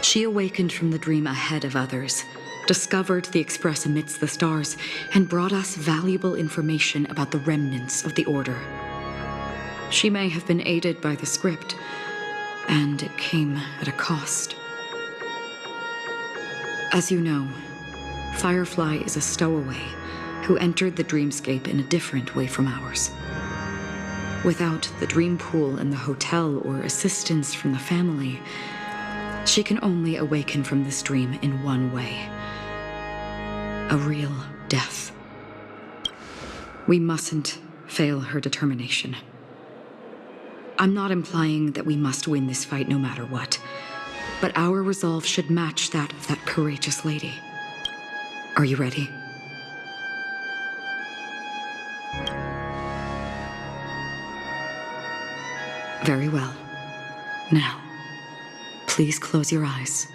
She awakened from the dream ahead of others, discovered the Express amidst the stars, and brought us valuable information about the remnants of the Order. She may have been aided by the script, and it came at a cost. As you know, Firefly is a stowaway who entered the dreamscape in a different way from ours. Without the dream pool in the hotel or assistance from the family, she can only awaken from this dream in one way: a real death. We mustn't fail her determination. I'm not implying that we must win this fight no matter what, but our resolve should match that of that courageous lady. Are you ready? Very well. Now, please close your eyes.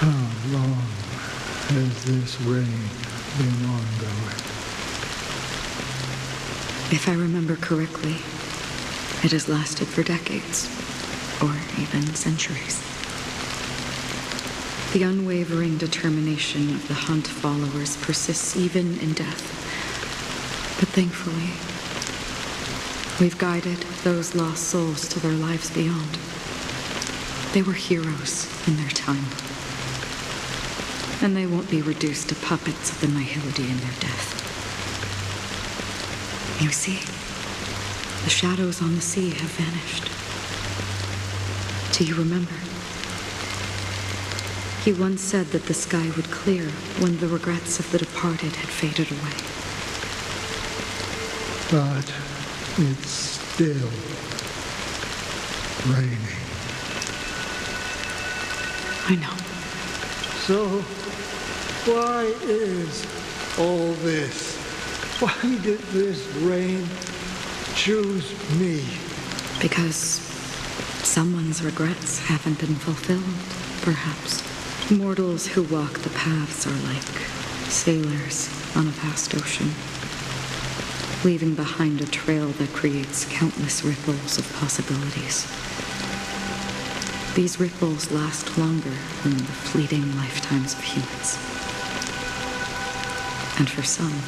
How long has this rain been ongoing? If I remember correctly, it has lasted for decades, or even centuries. The unwavering determination of the Hunt followers persists even in death. But thankfully, we've guided those lost souls to their lives beyond. They were heroes in their time. And they won't be reduced to puppets of the nihility in their death. You see, the shadows on the sea have vanished. Do you remember? You once said that the sky would clear when the regrets of the departed had faded away. But it's still raining. I know. So, why is all this? Why did this rain choose me? Because someone's regrets haven't been fulfilled, perhaps. Mortals who walk the paths are like sailors on a vast ocean, leaving behind a trail that creates countless ripples of possibilities. These ripples last longer than the fleeting lifetimes of humans. And for some,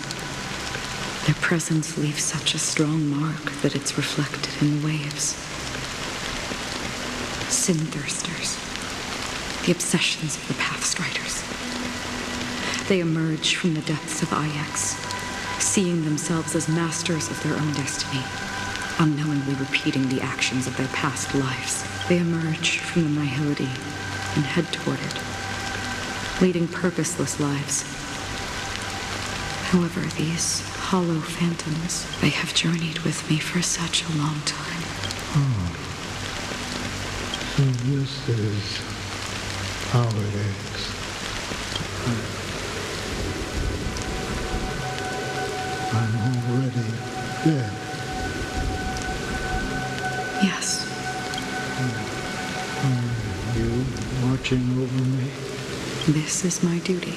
their presence leaves such a strong mark that it's reflected in the waves. Sin-thirsters, the obsessions of the Pathstriders. They emerge from the depths of Ix, seeing themselves as masters of their own destiny, unknowingly repeating the actions of their past lives. They emerge from the nihility and head toward it, leading purposeless lives. However, these hollow phantoms, they have journeyed with me for such a long time. Oh. So this is how it is. I'm already dead. Yes. Are you watching over me? This is my duty.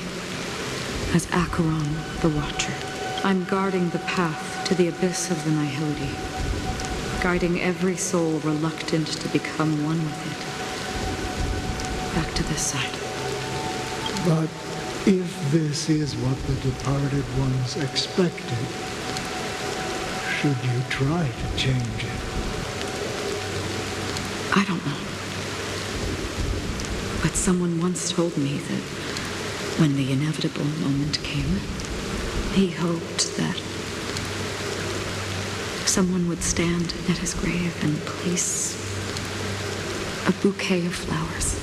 As Acheron, the Watcher, I'm guarding the path to the abyss of the nihility, guiding every soul reluctant to become one with it. Back to this side. But if this is what the departed ones expected, should you try to change it? I don't know. But someone once told me that when the inevitable moment came, he hoped that someone would stand at his grave and place a bouquet of flowers.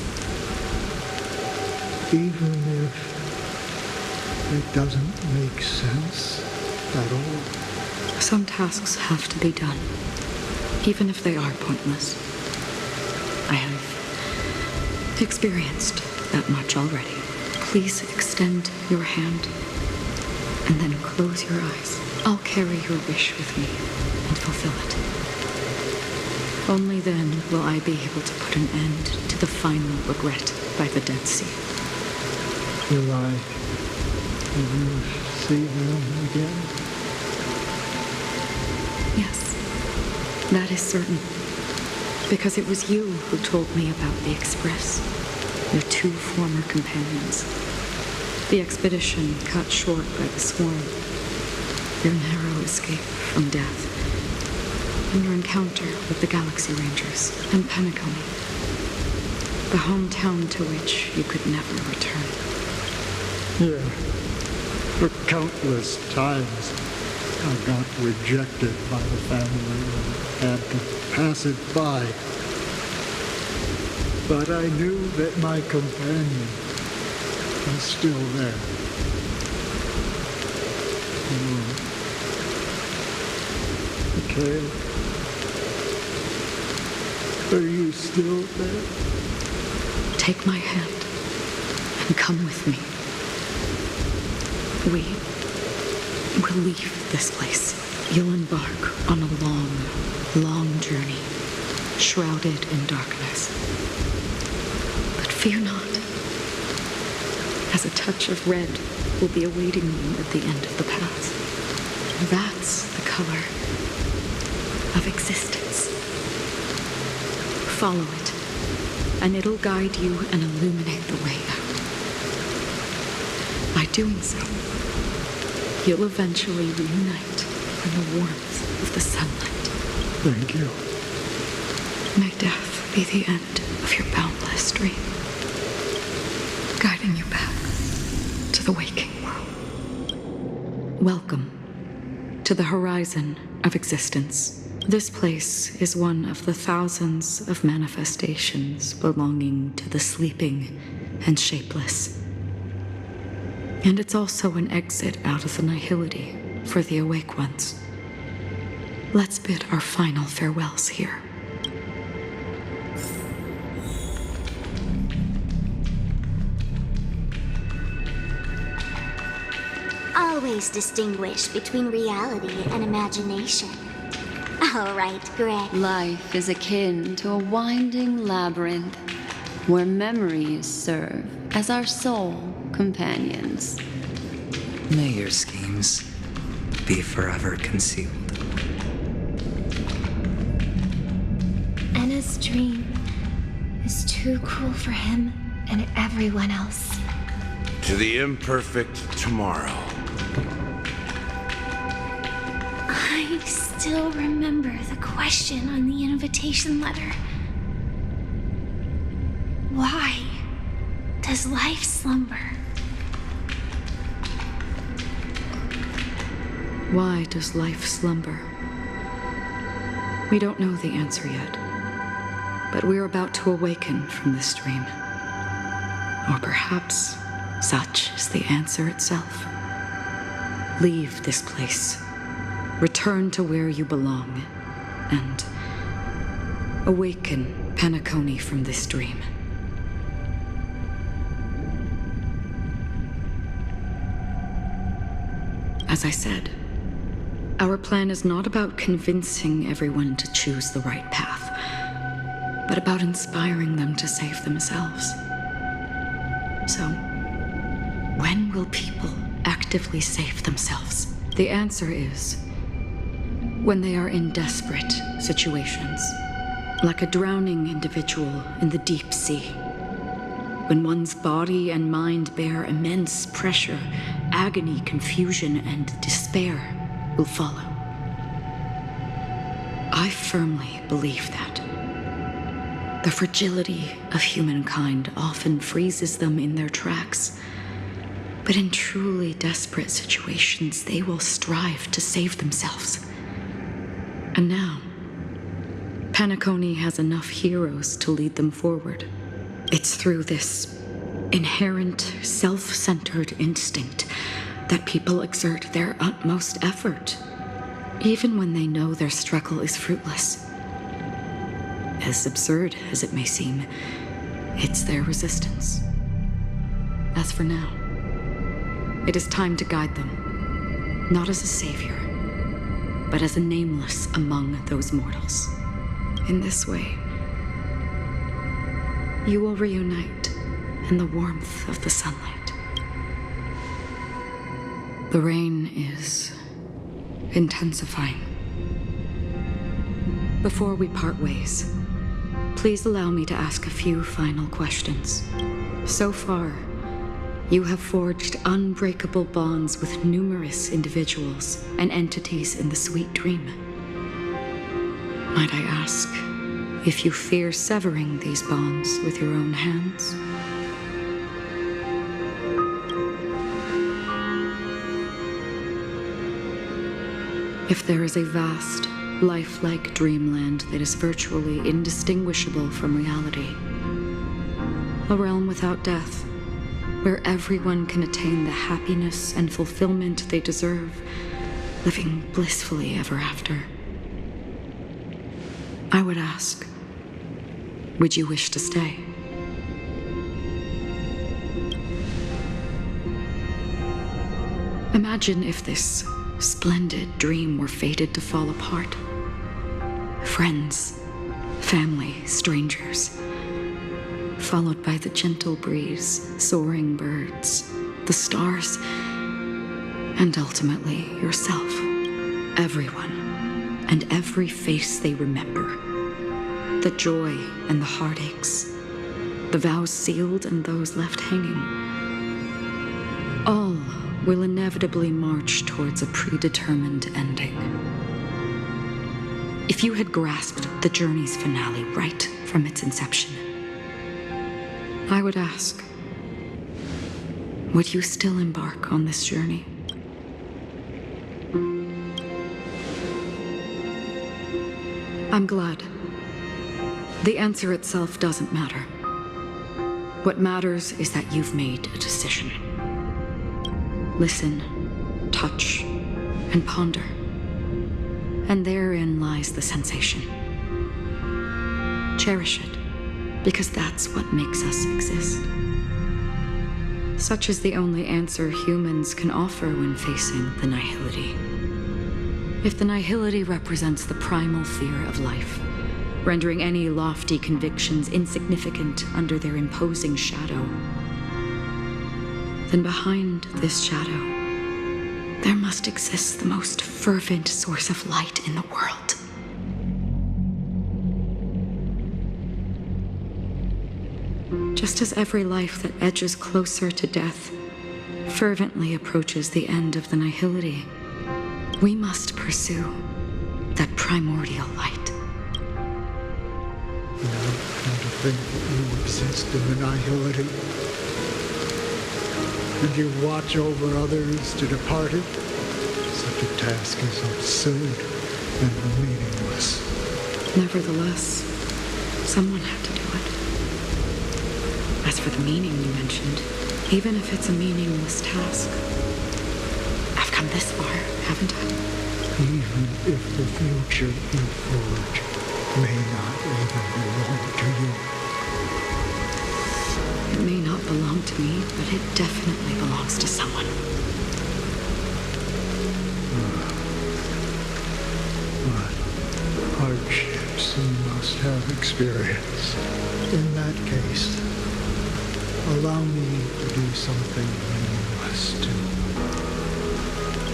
Even if it doesn't make sense at all? Some tasks have to be done, even if they are pointless. I have experienced that much already. Please extend your hand and then close your eyes. I'll carry your wish with me and fulfill it. Only then will I be able to put an end to the final regret by the Dead Sea. Will I ever see them again? Yes, that is certain. Because it was you who told me about the Express, your two former companions. The expedition cut short by the Swan, your narrow escape from death, and your encounter with the Galaxy Rangers and Penacony, the hometown to which you could never return. Yeah, for countless times I got rejected by the family and had to pass it by. But I knew that my companion was still there. Mikhail, are you still there? Take my hand and come with me. We will leave this place. You'll embark on a long, long journey, shrouded in darkness. But fear not, as a touch of red will be awaiting you at the end of the path. That's the color of existence. Follow it, and it'll guide you and illuminate the way out. By doing so, you'll eventually reunite in the warmth of the sunlight. Thank you. May death be the end of your boundless dream, guiding you back to the waking world. Welcome to the horizon of existence. This place is one of the thousands of manifestations belonging to the sleeping and shapeless. And it's also an exit out of the nihility for the awake ones. Let's bid our final farewells here. Always distinguish between reality and imagination. All right, Greg. Life is akin to a winding labyrinth where memories serve as our sole companions. May your schemes be forever concealed. Enna's dream is too cruel for him and everyone else. To the imperfect tomorrow. I still remember the question on the invitation letter. Why does life slumber? Why does life slumber? We don't know the answer yet, but we're about to awaken from this dream. Or perhaps such is the answer itself. Leave this place, return to where you belong, and awaken Penacony from this dream. As I said, our plan is not about convincing everyone to choose the right path, but about inspiring them to save themselves. So, when will people actively save themselves? The answer is when they are in desperate situations, like a drowning individual in the deep sea. When one's body and mind bear immense pressure, agony, confusion, and despair will follow. I firmly believe that. The fragility of humankind often freezes them in their tracks, but in truly desperate situations, they will strive to save themselves. And now, Penacony has enough heroes to lead them forward. It's through this inherent, self-centered instinct that people exert their utmost effort, even when they know their struggle is fruitless. As absurd as it may seem, it's their resistance. As for now, it is time to guide them, not as a savior, but as a nameless among those mortals. In this way, you will reunite in the warmth of the sunlight. The rain is intensifying. Before we part ways, please allow me to ask a few final questions. So far, you have forged unbreakable bonds with numerous individuals and entities in the sweet dream. Might I ask if you fear severing these bonds with your own hands? If there is a vast, lifelike dreamland that is virtually indistinguishable from reality, a realm without death, where everyone can attain the happiness and fulfillment they deserve, living blissfully ever after, I would ask, would you wish to stay? Imagine if this splendid dream were fated to fall apart. Friends, family, strangers, followed by the gentle breeze, soaring birds, the stars, and ultimately yourself. Everyone, and every face they remember. The joy and the heartaches, the vows sealed and those left hanging. All will inevitably march towards a predetermined ending. If you had grasped the journey's finale right from its inception, I would ask, would you still embark on this journey? I'm glad. The answer itself doesn't matter. What matters is that you've made a decision. Listen, touch, and ponder. And therein lies the sensation. Cherish it, because that's what makes us exist. Such is the only answer humans can offer when facing the nihility. If the nihility represents the primal fear of life, rendering any lofty convictions insignificant under their imposing shadow, then behind this shadow, there must exist the most fervent source of light in the world. Just as every life that edges closer to death fervently approaches the end of the nihility, we must pursue that primordial light. Now, come to think that you exist in the nihility, and you watch over others to depart it, such a task is absurd and meaningless. Nevertheless, someone had to do it. As for the meaning you mentioned, even if it's a meaningless task, I've come this far, haven't I? Even if the future you forge may not even belong to you. It may not belong to me, but it definitely belongs to someone. What hardships you must have experienced. In that case, allow me to do something meaningless too.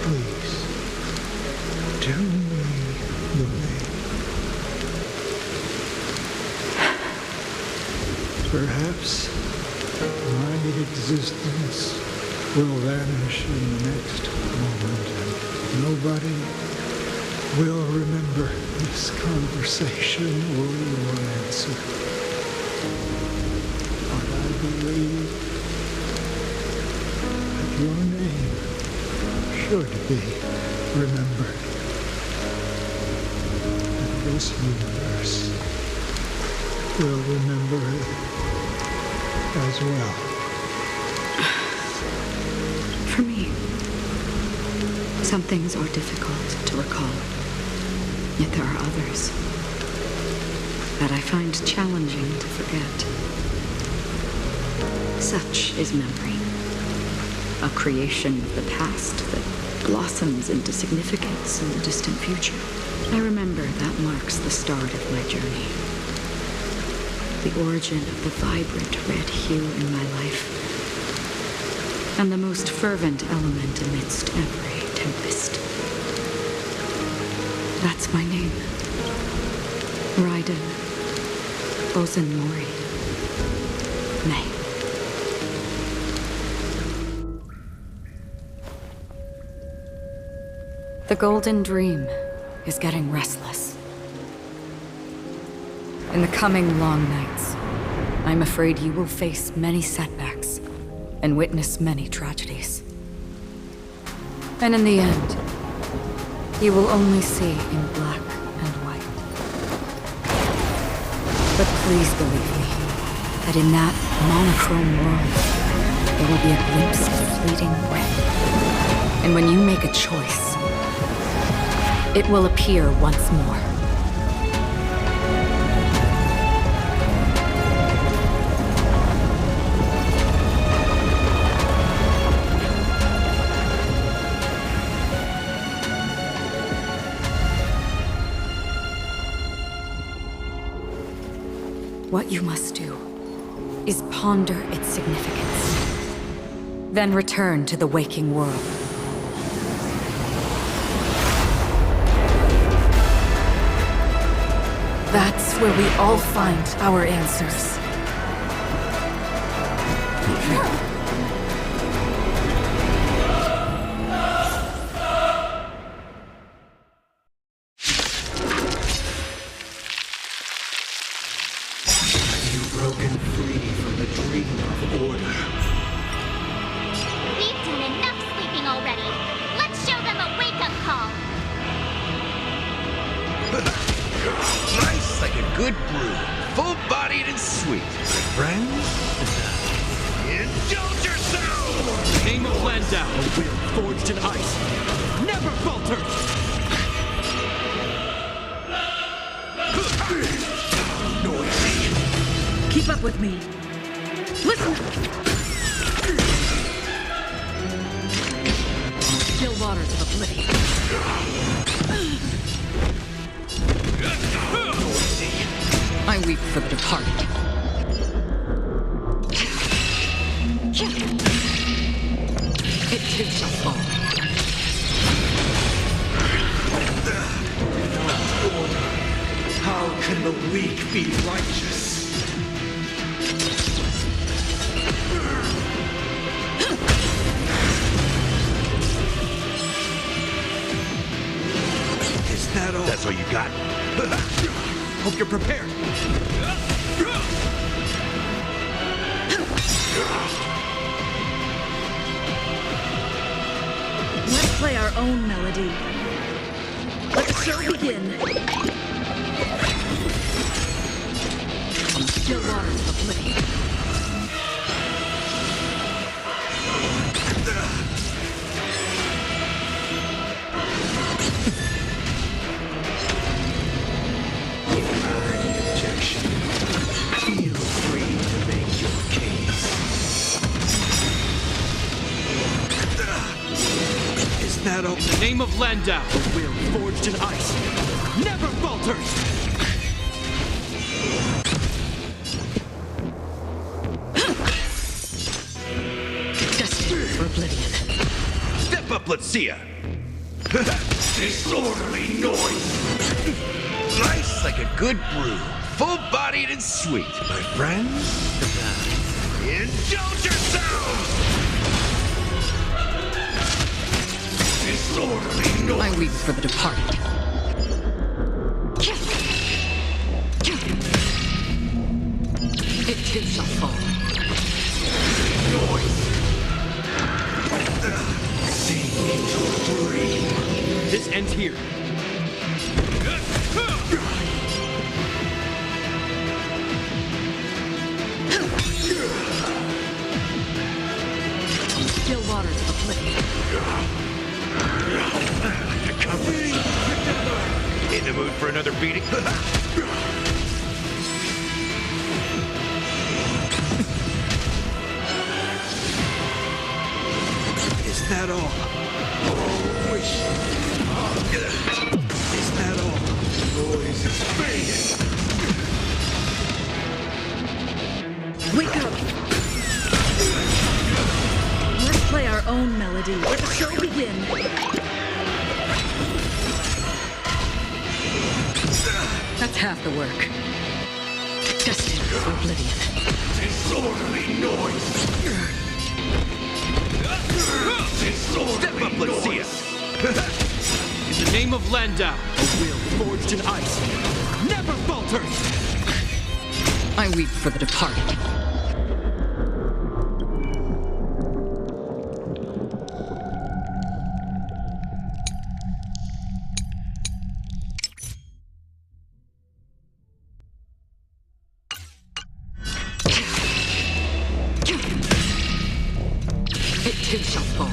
Please, tell me the way. Perhaps my existence will vanish in the next moment, and nobody will remember this conversation or your answer. But I believe that your name should be remembered. And this universe will remember it as well. For me, some things are difficult to recall. Yet there are others that I find challenging to forget. Such is memory, a creation of the past that blossoms into significance in the distant future. I remember that marks the start of my journey. The origin of the vibrant red hue in my life, and the most fervent element amidst every tempest. That's my name. Raiden Ozenmori. May. The Golden Dream is getting restless. In the coming long nights, I'm afraid you will face many setbacks and witness many tragedies. And in the end, you will only see in black and white. But please believe me, that in that monochrome world, there will be a glimpse of fleeting red. And when you make a choice, it will appear once more. What you must do is ponder its significance, then return to the waking world. That's where we all find our answers. It too shall fall. How can the weak be righteous? Is that all? That's all you got? Hope you're prepared. Let's play our own melody. Let the show begin. On the still waters of oblivion. Objection. Feel free to make your case. Is that all? In the name of Landau, A will forged in ice never falters! Destined for oblivion. Step up, let's see ya! Disorderly noise! Nice like a good brew. Full-bodied and sweet. My friends, indulge yourselves! Disorderly noise! I weep for the departed. It too shall fall. Noise! Sink into a dream. this ends here. Still waters of oblivion. In the mood for another beating? Is that all? Oh, wish. Is that all? Noise is fading. Wake up! Let's play our own melody. Let the show begin. That's half the work. Destined for oblivion. Disorderly noise. Step up, let's see it. In the name of Landau, A will forged in ice never falters. I weep for the departed. It too shall fall.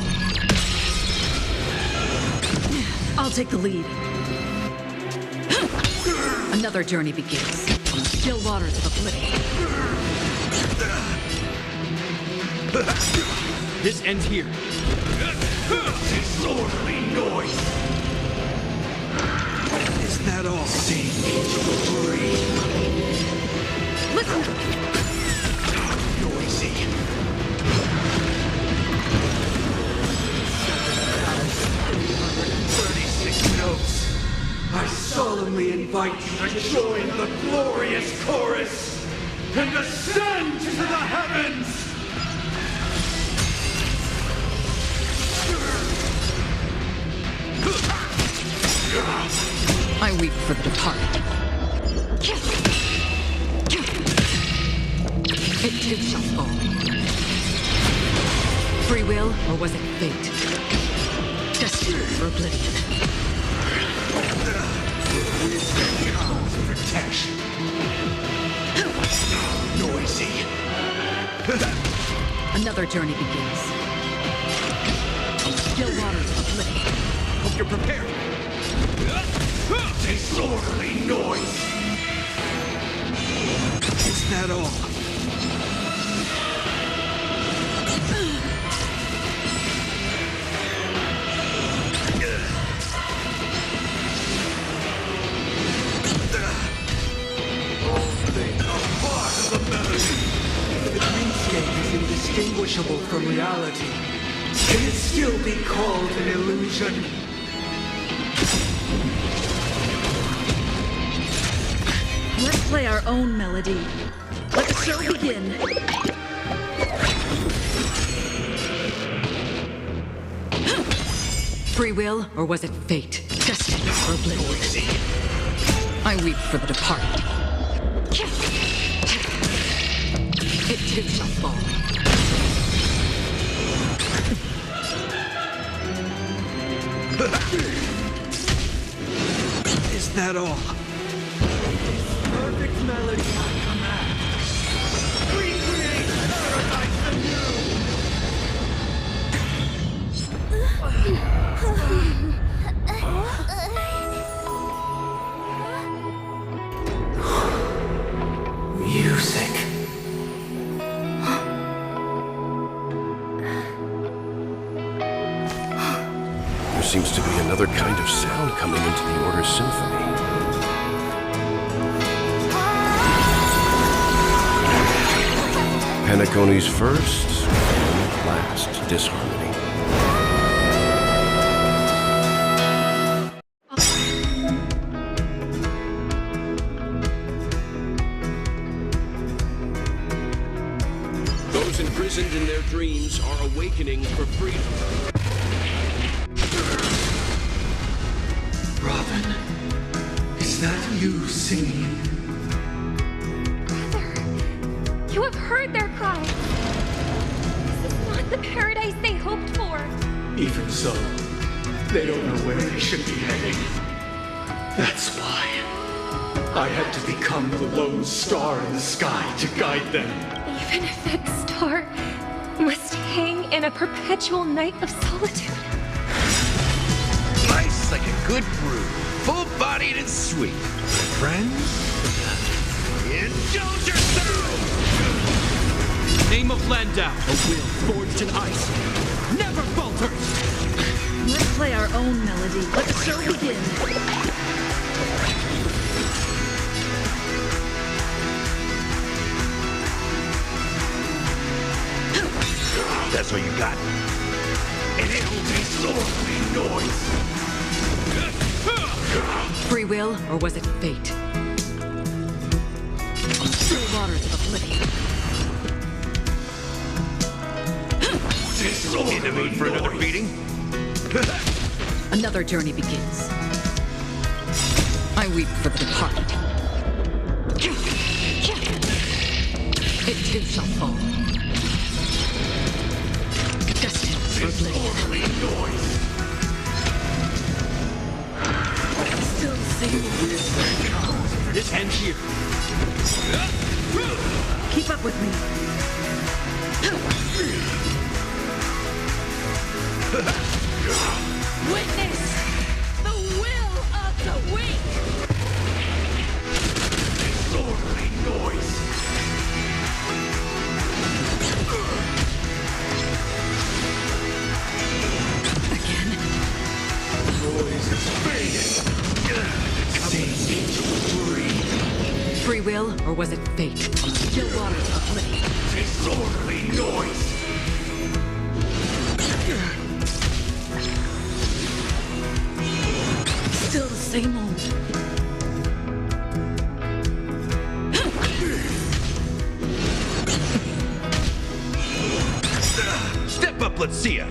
I'll take the lead. Another journey begins on the still waters of oblivion. this ends here. Disorderly noise. Is that all? Sink into a dream. Listen! Noisy. 7,336 notes. I solemnly invite you to join the glorious chorus and ascend to the heavens! I weep for the departed. It too shall fall. Free will, or was it fate? Destined for oblivion. Protection. Noisy. Another journey begins. On still waters of oblivion. Hope you're prepared. Disorderly noise. Is that all? The dreamscape is indistinguishable from reality. be called an illusion. Let's play our own melody. Let the show begin. Free will, or was it fate? Destined for oblivion. I weep for the departed. It too shall fall. Is that all? Perfect melody at command. Recreate paradise anew! Music. There seems to be another kind of sound coming into the Order's symphony. Penacony's first and last disharmony. Those imprisoned in their dreams are awakening for freedom. Robin, is that you singing? You have heard their cry. This is not the paradise they hoped for. Even so, they don't know where they should be heading. That's why I had to become the lone star in the sky to guide them. Even if that star must hang in a perpetual night of solitude. Life's like a good brew, full-bodied and sweet. Friends, indulge yourselves! Name of Landau, a will forged in ice, never falters! Let's play our own melody. Let the show begin. That's all you got? And it'll be slowly noise. Free will, or was it fate? On the still waters of oblivion. In the mood for another beating? Another journey begins. I weep for the departed. It too shall fall. Destined for oblivion. Still singing. This ends here. Keep up with me. Witness the will of the weak! Disorderly noise. Again? Noise is fading. Seems to breathe. Free will, or was it fate? On the still waters of oblivion. Disorderly noise. Still the same old. Step up, let's see ya.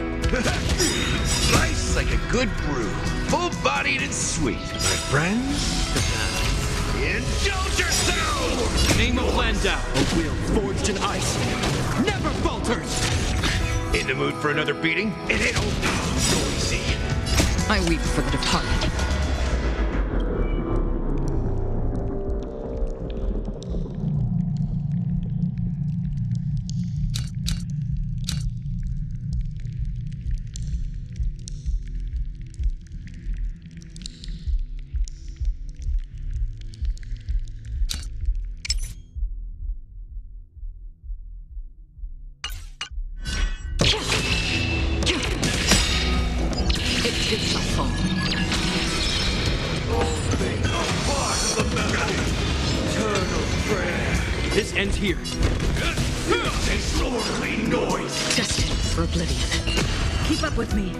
Life's like a good brew, full-bodied and sweet. My friends, indulge yourselves! Name of Landau, a will forged in ice, never falters! In the mood for another beating? And it'll be noisy. I weep for the departed. It shall fall. This ends here. Disorderly noise. Destined for oblivion. Keep Keep up with me.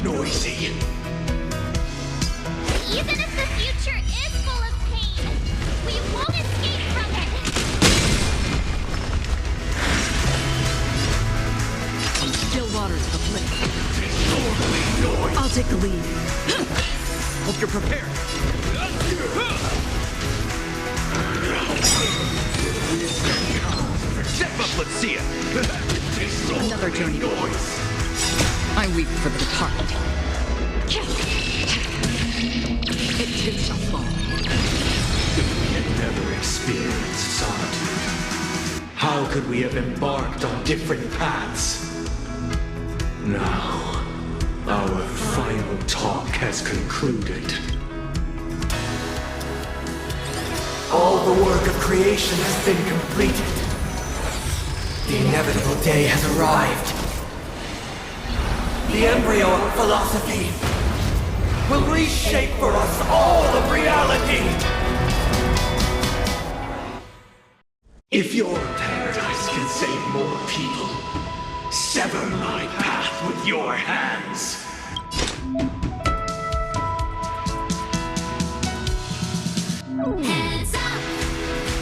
Noisy. Even if the future is full of pain, we won't escape from it. Still waters of the flame. I'll take the lead. Hope you're prepared. Step up, let's see it. Another journey. I weep for the departed. It too shall fall. If we had never experienced solitude, how could we have embarked on different paths? Now, our final talk has concluded. All the work of creation has been completed. The inevitable day has arrived. The embryo of philosophy will reshape for us all of reality. If your paradise can save more people, sever my path with your hands. Heads up,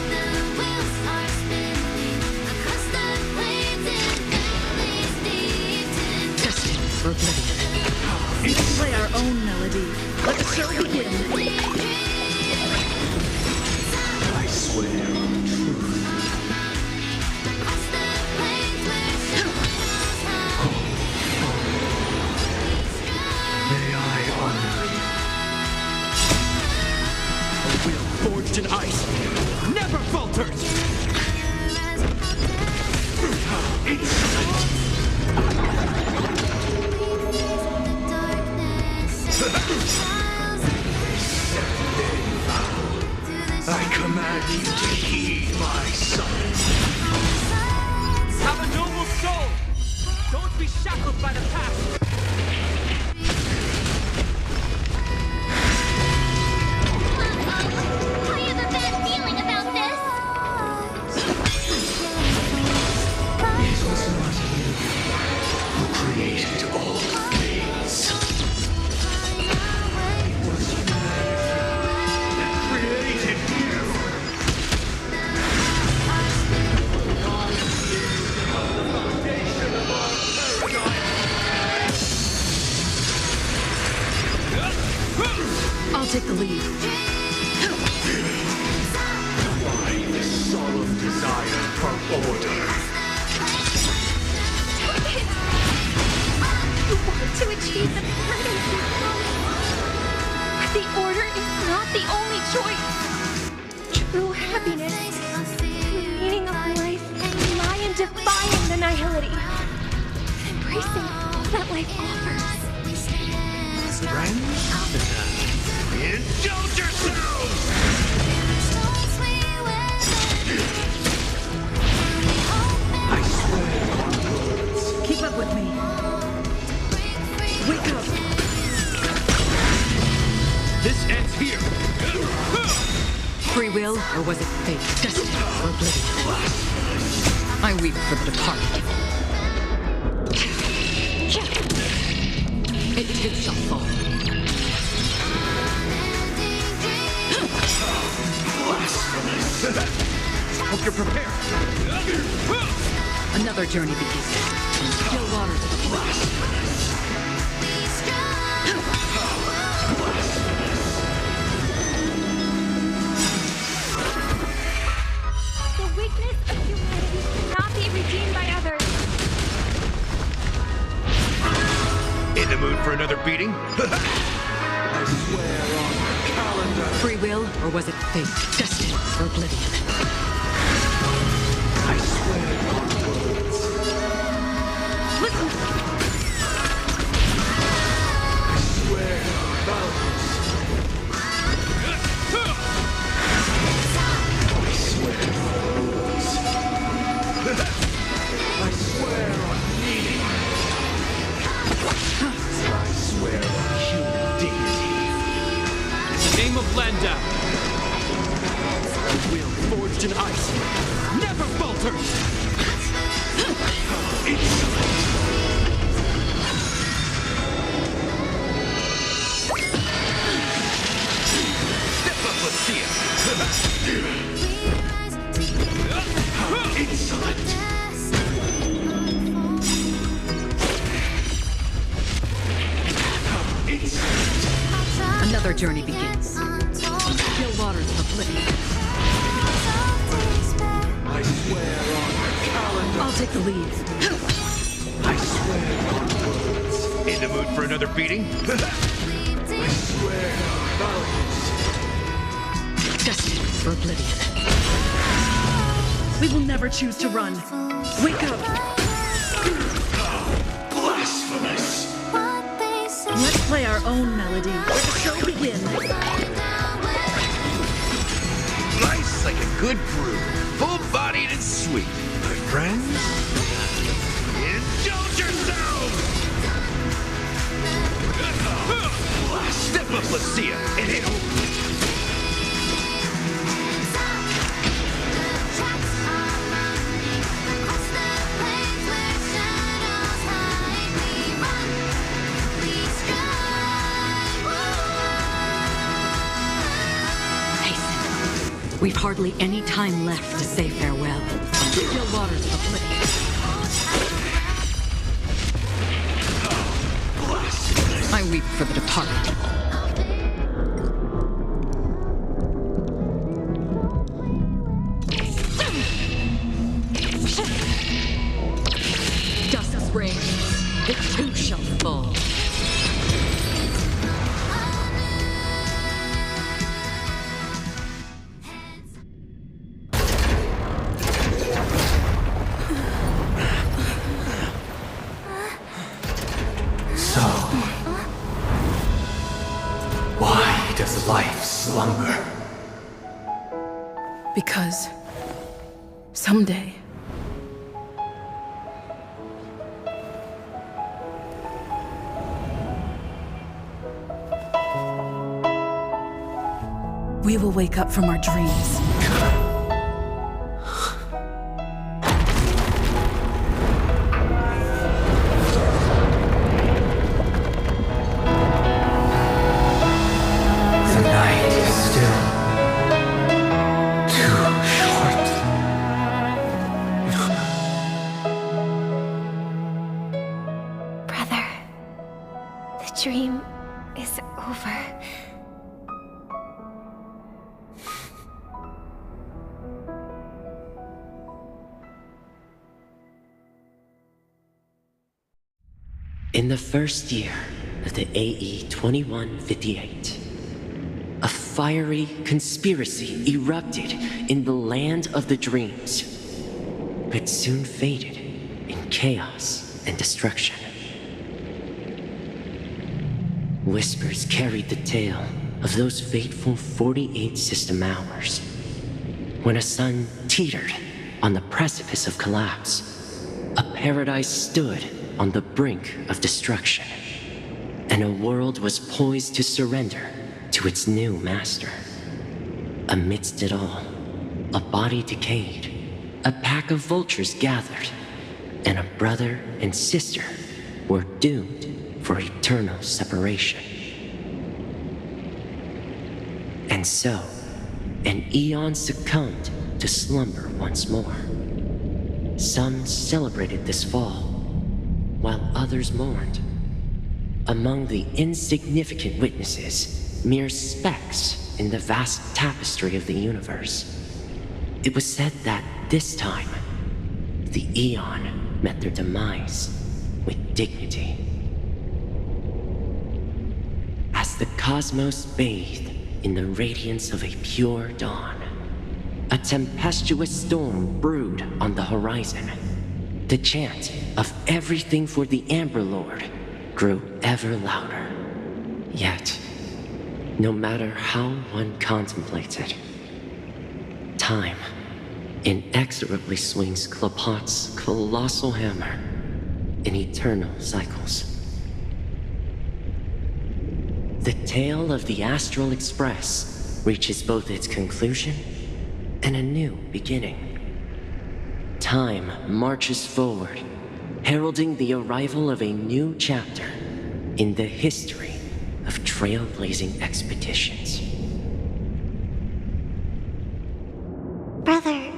the wheels are spinning across the plains and valleys deep to Destined for oblivion. We will play our own melody. Let the show begin. I swear on truth. May I honor you? A will forged in ice never falters! I command you to heed my summons. Have a noble soul! Don't be shackled by the past! I have a bad feeling about this. It was not you who created all things. It was humanity that created you. I'll take the lead. By the solemn desire for order. You want to achieve the paradise you promised. But the order is not the only choice. True happiness, the meaning of life, lie in defying the nihility. Embracing all that life offers. Friends? Indulge yourselves! I swear on words. Keep up with me. Wake up. This ends here. Free will, or was it fate? Destined for oblivion. I weep for the departed. It too shall fall. Hope you're prepared. Another journey begins. Still waters of the flame. The weakness of humanity cannot be redeemed by others. In the mood for another beating? I swear on the calendar. Free will, or was it fate? Destined for oblivion. I swear on words. Listen! I swear on mountains. I swear on rules. I swear on meaning. I swear on human dignity. In the name of Landa, A will forged in ice never falters! Step up, let's see it! Insolent! Another journey begins. Still waters of oblivion. I swear on the calendar. I'll take the lead. I swear on words. In the mood for another beating? I swear on values. Destined for oblivion. We will never choose to run. Wake up! Blasphemous! Let's play our own melody. Let the show begin. Nice like a good brew. Full-bodied and sweet. My friends, indulge yourselves! Step up, let's see ya. And hit home. We've hardly any time left to say farewell. Still waters of oblivion. I weep for the departed. Dust rains, it too shall fall. Life slumber. Because someday we will wake up from our dreams. Dream is over. In the first year of the AE 2158, a fiery conspiracy erupted in the land of the dreams, but soon faded in chaos and destruction. Whispers carried the tale of those fateful 48 system hours, when a sun teetered on the precipice of collapse, a paradise stood on the brink of destruction, and a world was poised to surrender to its new master. Amidst it all, a body decayed, a pack of vultures gathered, and a brother and sister were doomed for eternal separation. And so, an eon succumbed to slumber once more. Some celebrated this fall, while others mourned. Among the insignificant witnesses, mere specks in the vast tapestry of the universe, it was said that this time, the eon met their demise with dignity. As the cosmos bathed in the radiance of a pure dawn, a tempestuous storm brewed on the horizon. The chant of everything for the Amber Lord grew ever louder. Yet, no matter how one contemplates it, time inexorably swings Klopot's colossal hammer in eternal cycles. The tale of the Astral Express reaches both its conclusion and a new beginning. Time marches forward, heralding the arrival of a new chapter in the history of trailblazing expeditions. Brother,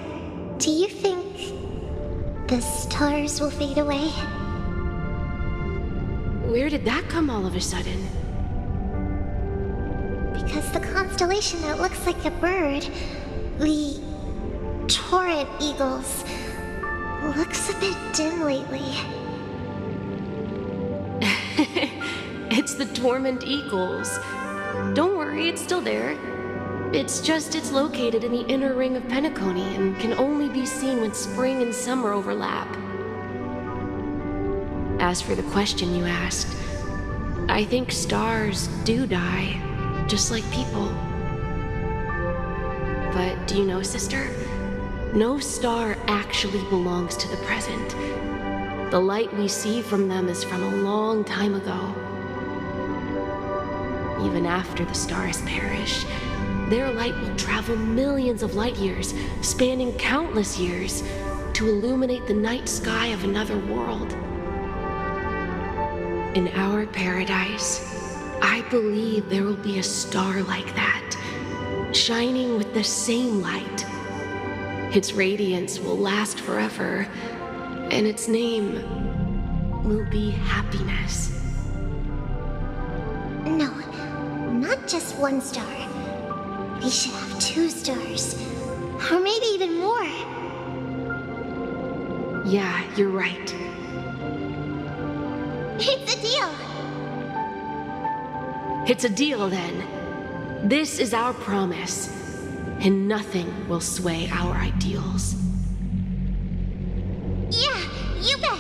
do you think the stars will fade away? Where did that come all of a sudden? Because the constellation that looks like a bird, the Torrent Eagles, looks a bit dim lately. It's the Torment Eagles. Don't worry, it's still there. It's just it's located in the inner ring of Penacony and can only be seen when spring and summer overlap. As for the question you asked, I think stars do die, just like people. But do you know, sister? No star actually belongs to the present. The light we see from them is from a long time ago. Even after the stars perish, their light will travel millions of light years, spanning countless years, to illuminate the night sky of another world. In our paradise, I believe there will be a star like that, shining with the same light. Its radiance will last forever, and its name will be happiness. No, not just one star. We should have 2 stars, or maybe even more. Yeah, you're right. It's a deal. It's a deal, then. This is our promise, and nothing will sway our ideals. Yeah, you bet.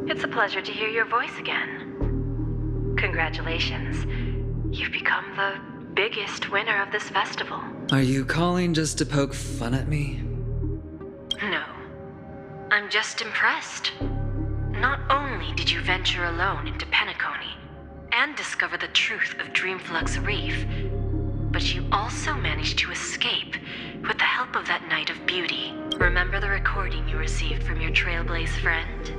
It's a pleasure to hear your voice again. Congratulations. You've become the biggest winner of this festival. Are you calling just to poke fun at me? No. I'm just impressed. Not only did you venture alone into Penacony and discover the truth of Dreamflux Reef, but you also managed to escape with the help of that Knight of Beauty. Remember the recording you received from your Trailblaze friend?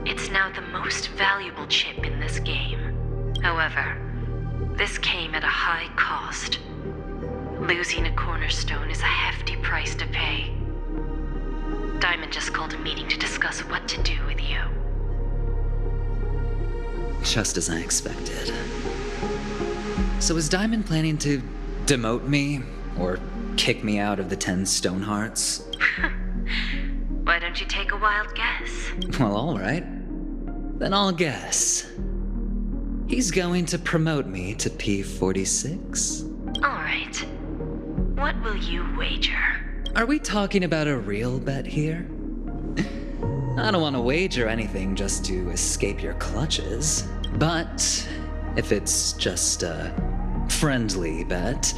It's now the most valuable chip in this game. However, this came at a high cost. Losing a cornerstone is a hefty price to pay. Diamond just called a meeting to discuss what to do with you. Just as I expected. So is Diamond planning to demote me? Or kick me out of the 10 Stonehearts? Why don't you take a wild guess? Well, alright. Then I'll guess. He's going to promote me to P46? Alright. What will you wager? Are we talking about a real bet here? I don't want to wager anything just to escape your clutches. But if it's just a friendly bet,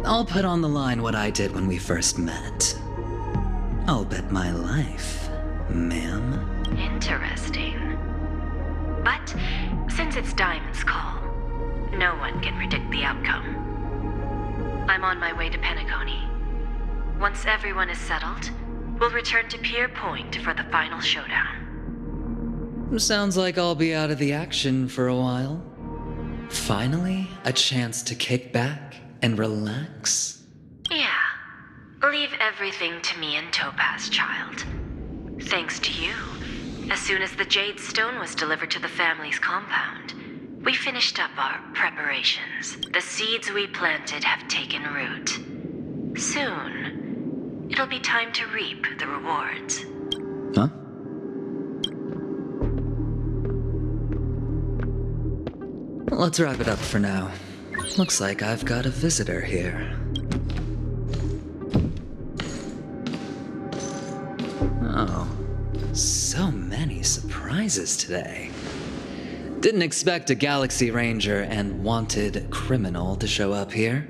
I'll put on the line what I did when we first met. I'll bet my life, ma'am. Interesting. But since it's Diamond's call, no one can predict the outcome. I'm on my way to Penacony. Once everyone is settled, we'll return to Pier Point for the final showdown. Sounds like I'll be out of the action for a while. Finally, a chance to kick back and relax. Yeah. Leave everything to me and Topaz, child. Thanks to you, as soon as the Jade Stone was delivered to the family's compound, we finished up our preparations. The seeds we planted have taken root. Soon, it'll be time to reap the rewards. Huh? Let's wrap it up for now. Looks like I've got a visitor here. Oh, so many surprises today. Didn't expect a Galaxy Ranger and wanted criminal to show up here.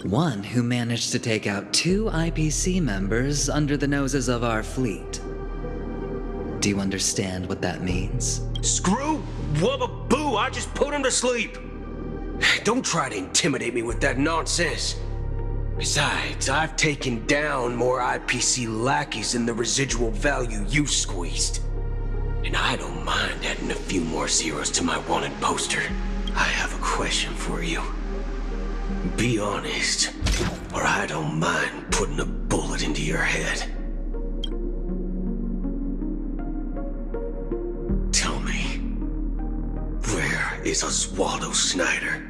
One who managed to take out 2 IPC members under the noses of our fleet. Do you understand what that means? Screw wubba boo, I just put him to sleep. Don't try to intimidate me with that nonsense. Besides, I've taken down more IPC lackeys than the residual value you squeezed. And I don't mind adding a few more zeros to my wanted poster. I have a question for you. Be honest, or I don't mind putting a bullet into your head. Tell me, where is Oswaldo Snyder?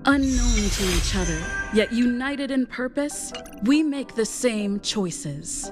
Unknown to each other, yet united in purpose, we make the same choices.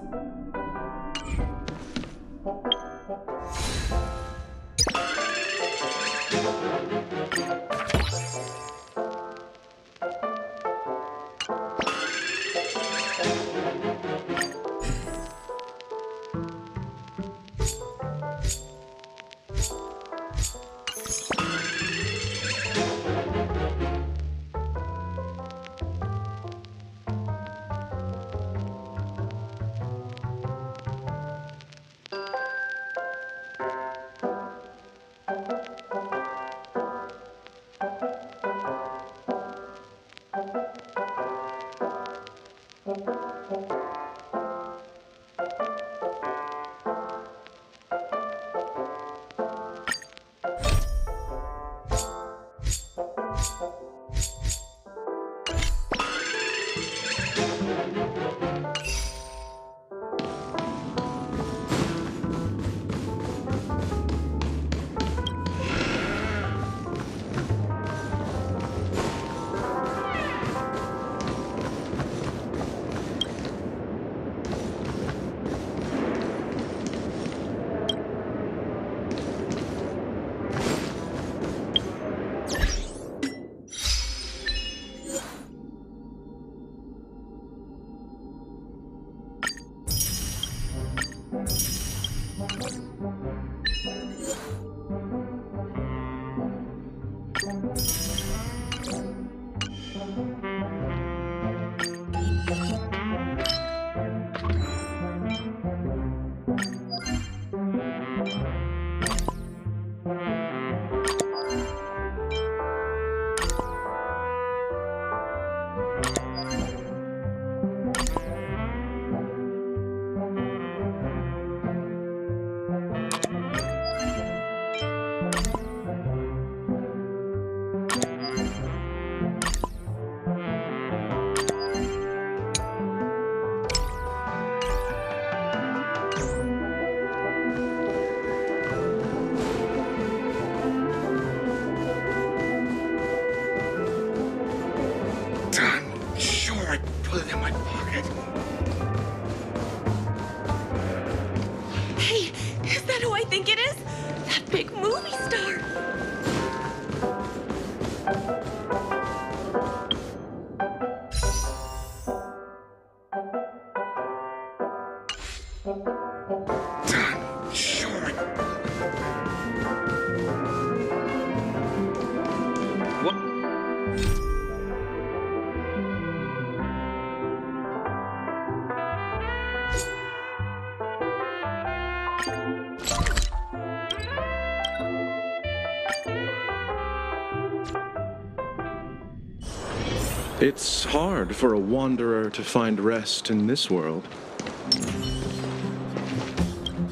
It's hard for a wanderer to find rest in this world.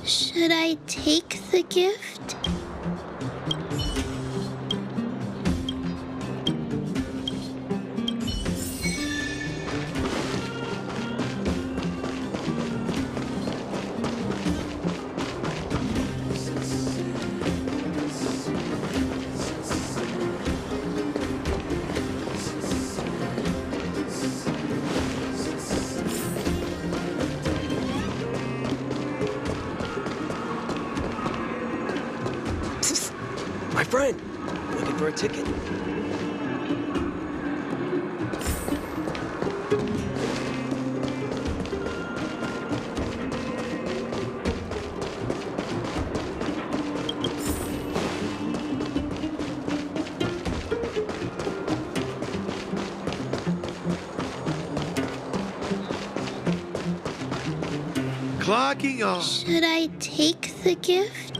Should I take the gift? My friend, looking for a ticket. Clocking off. Should I take the gift?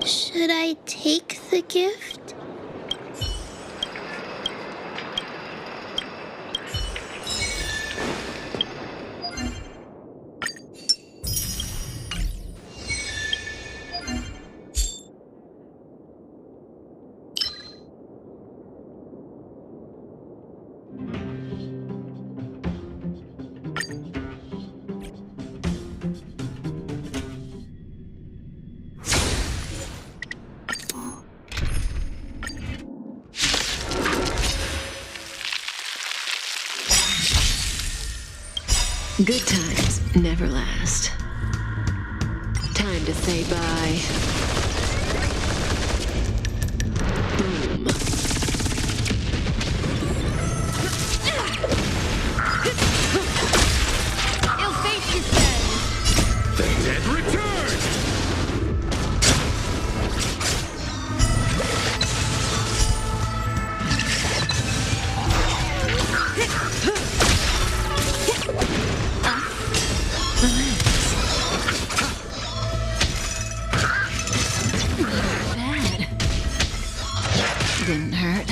Should I take the gift? Good times never last. Time to say bye. Boom. Ill fate, you said. The dead return! Didn't hurt.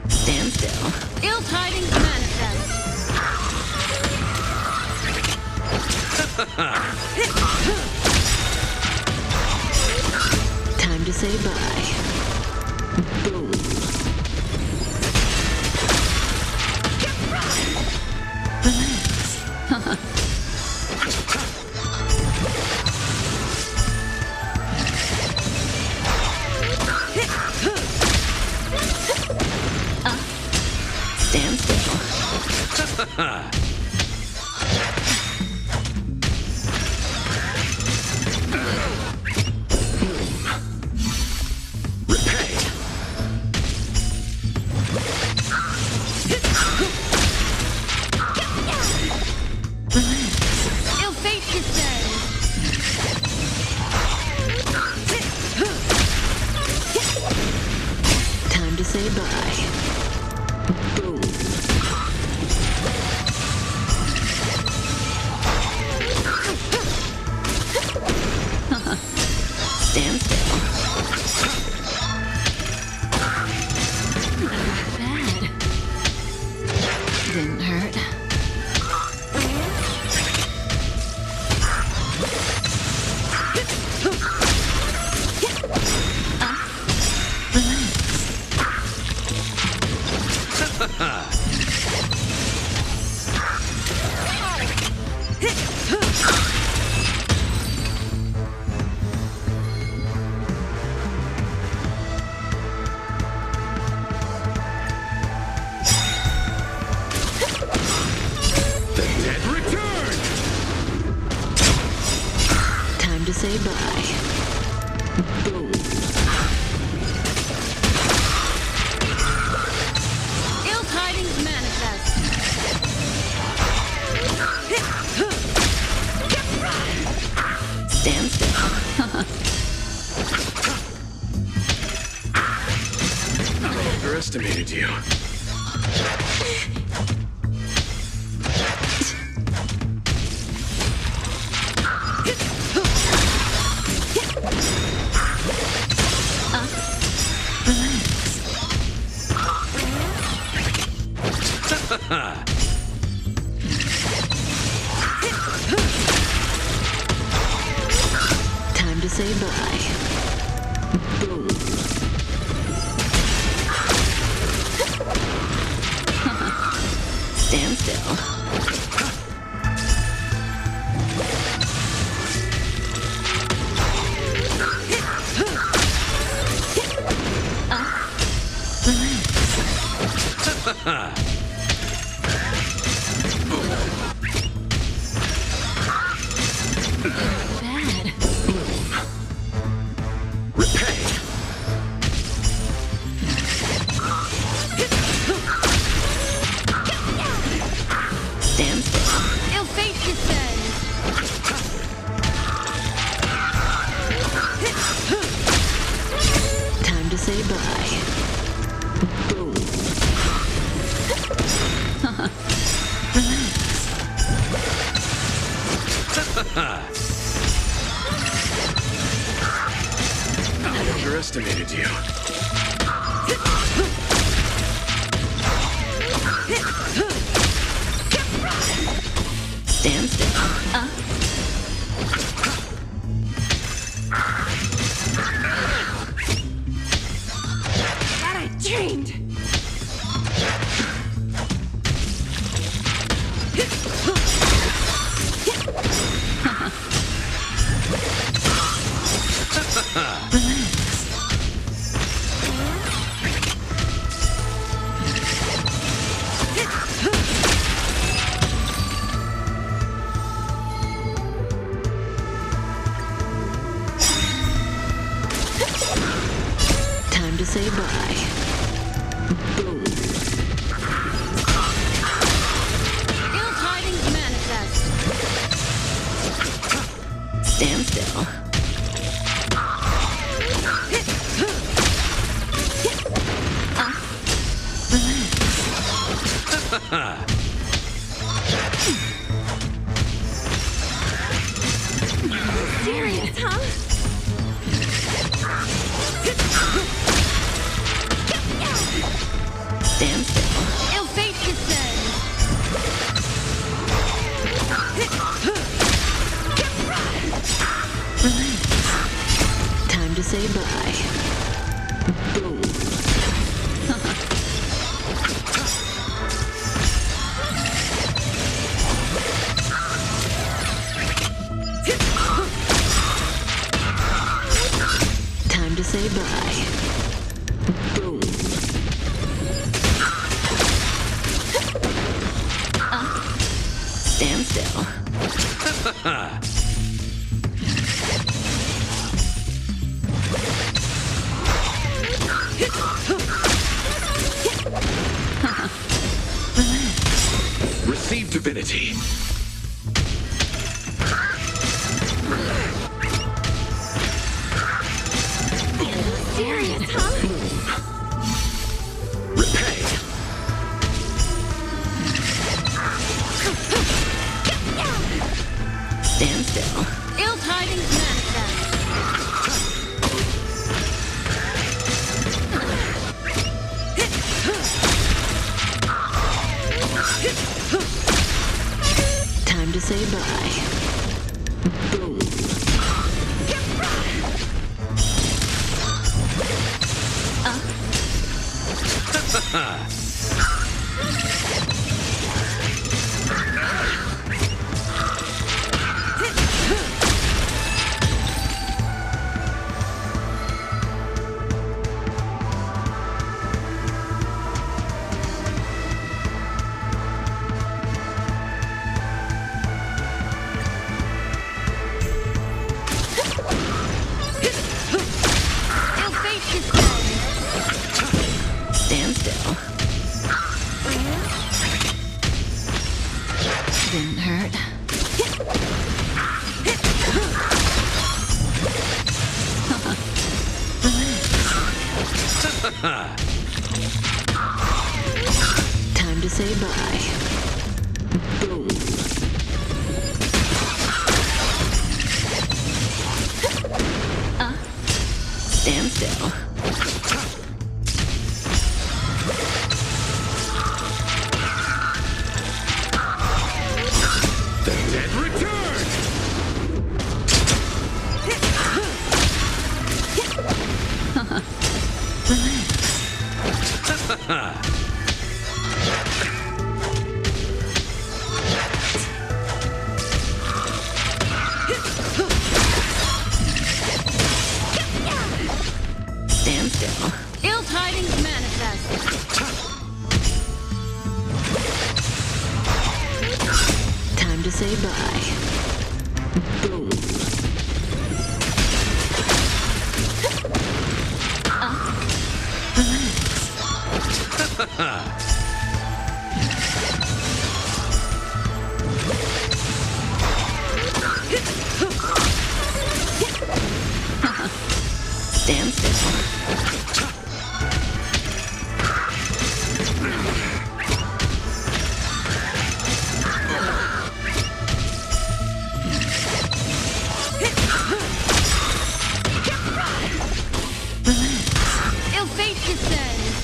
Stand still. Ill tidings manifest. Time to say bye. Boom. Time to say bye. Boom. Stand still. Bad. Didn't hurt. Time to say bye. Boom. Ill tidings manifest. Stand still. I underestimated you. Time to say bye. Boom. Stand still. Bad. Stand still. Ill fate descends. Time to say bye. Boom. I underestimated you. Stand still. That I dreamed. Time to say bye. Boom. Ill tidings manifest. Stand still. Serious, huh? Stand still. Ill fate descends. Time to say bye. Boom. Time to say bye. Boom. Stand still. Receive divinity. Serious, huh? Repay. Stand still. Ill tidings manifest. Time to say bye. Boom. Ill fate descends. Stand still. Didn't hurt. Time to say bye. Boom. Stand still. The dead return! Stand still. Ill tidings manifest. Time to say bye. Boom. Stand still. Ill fate descends.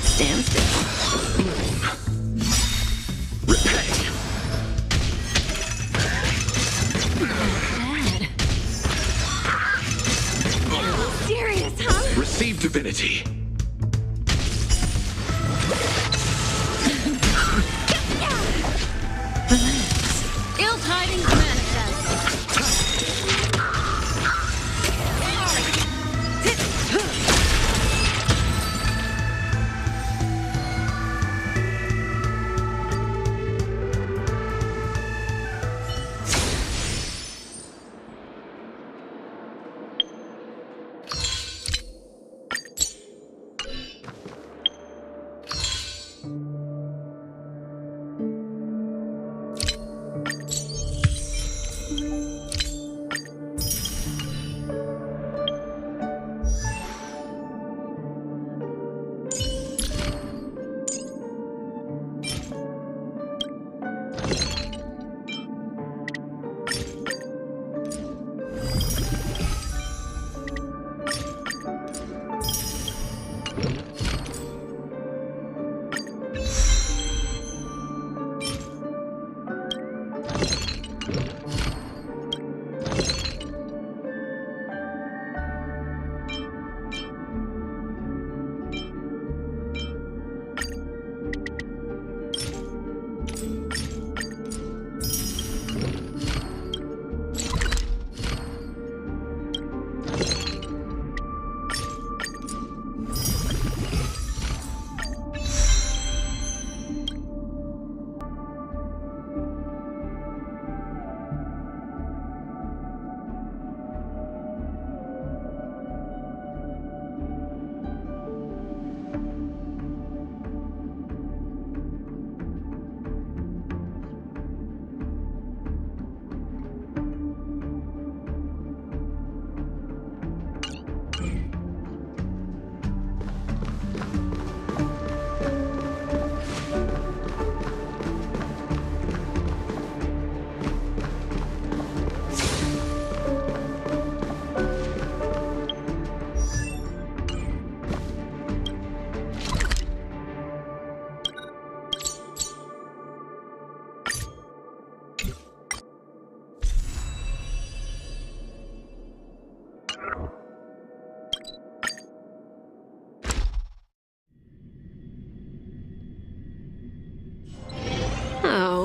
Stand still. Repay. Serious, huh? Receive divinity. Ill tidings manifest.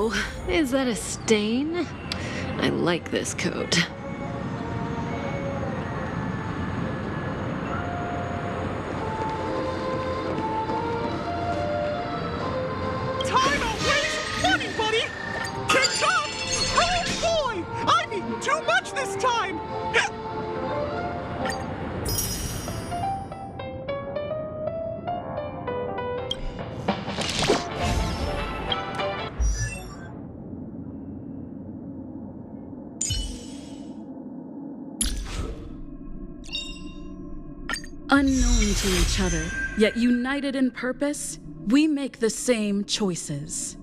Oh, is that a stain? I like this coat. Time to waste money, buddy! Catch up! Oh boy! I've eaten too much this time! Unknown to each other, yet united in purpose, we make the same choices.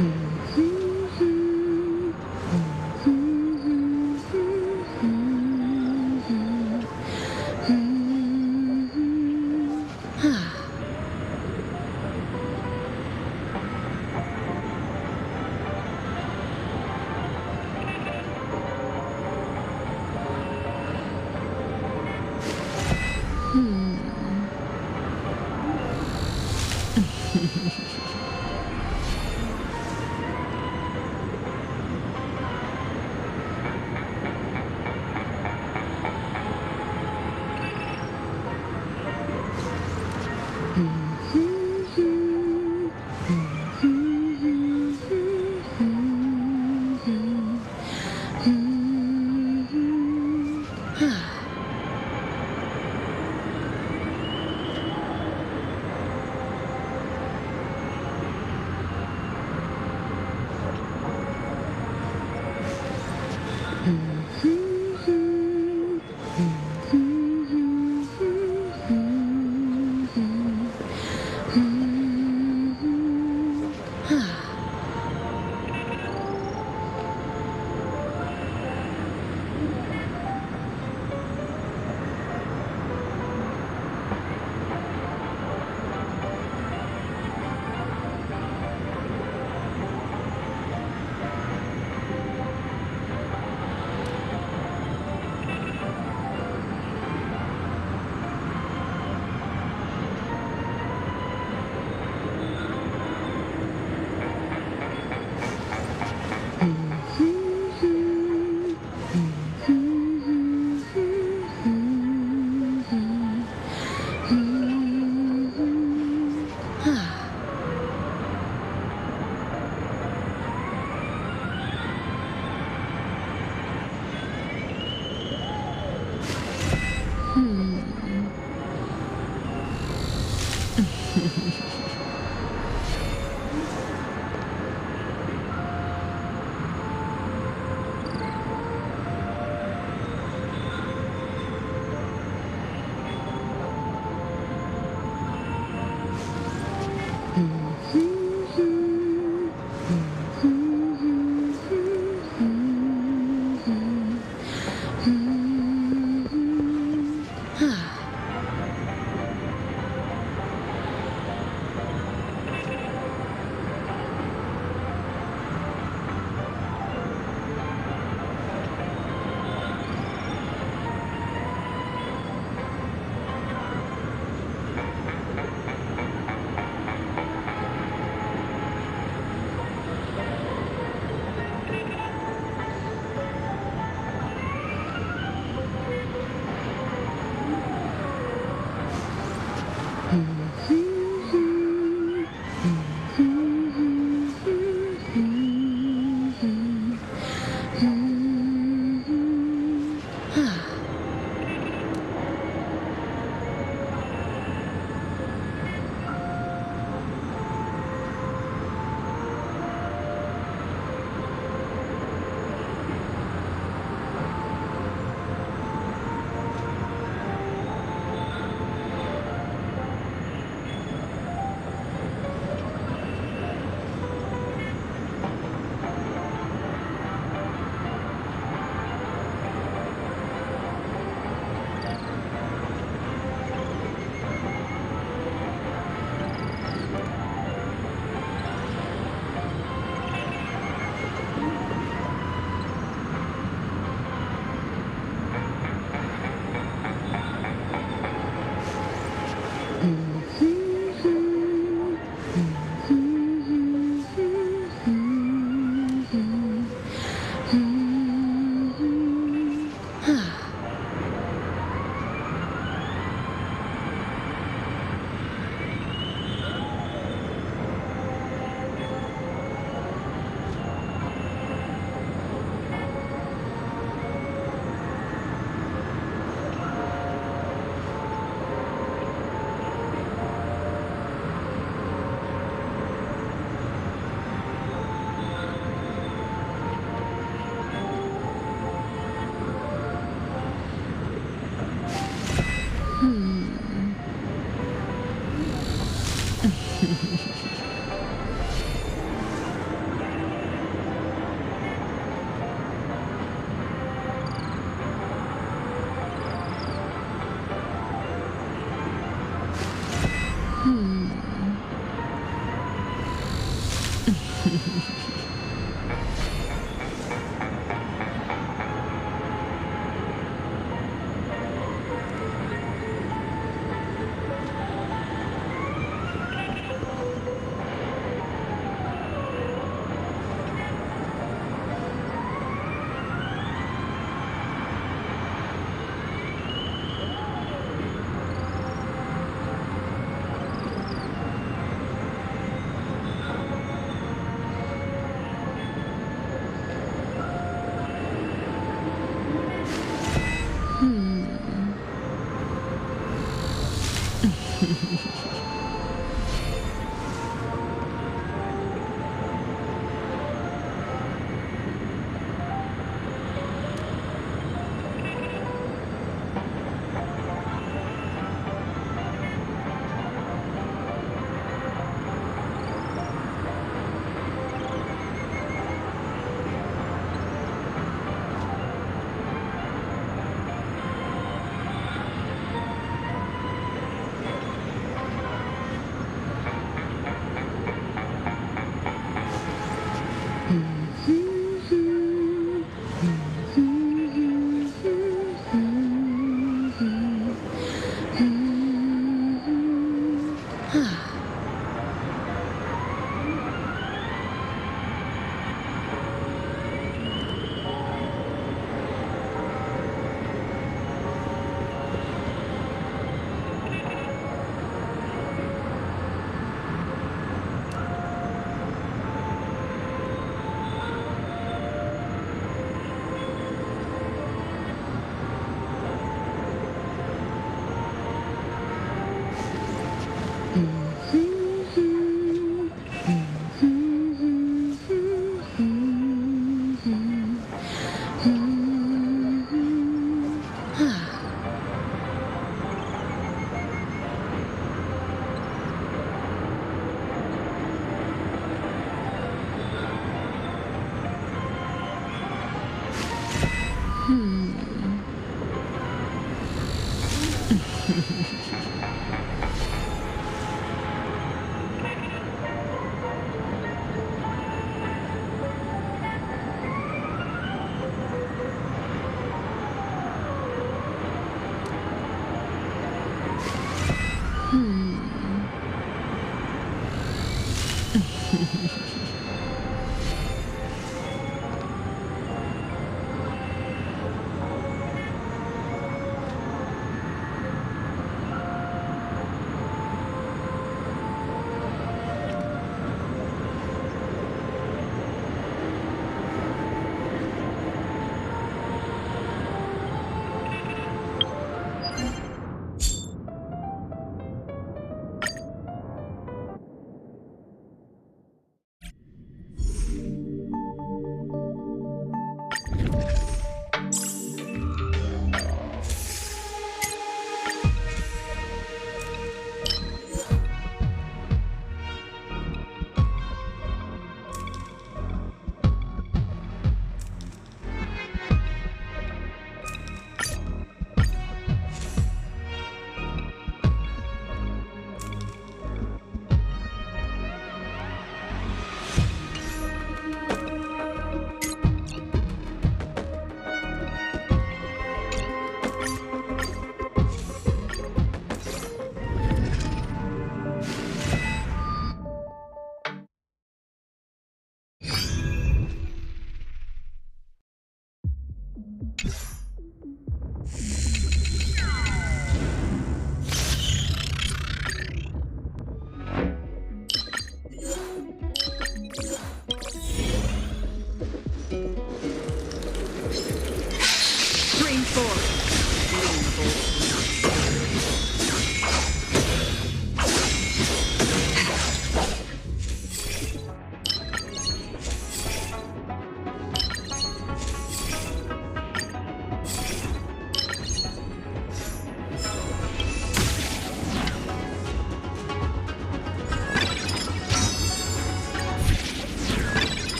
Mm.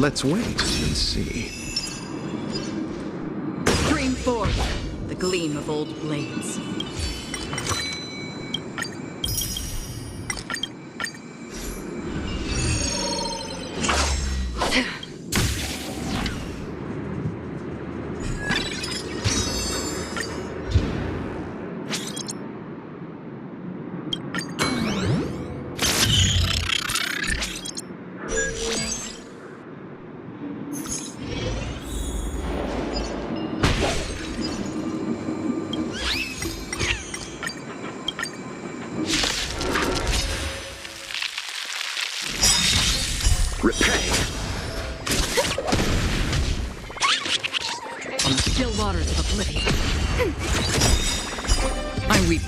Let's wait and see. Stream forth the gleam of old blades.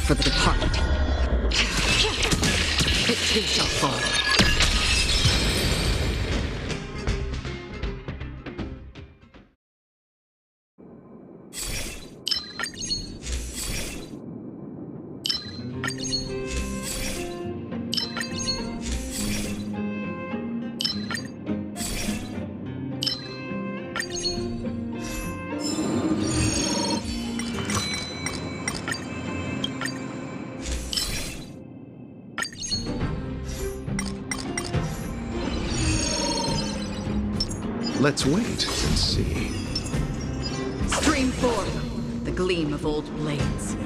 For the departed. It too shall fall. Let's wait and see. Stream forth the gleam of old blades.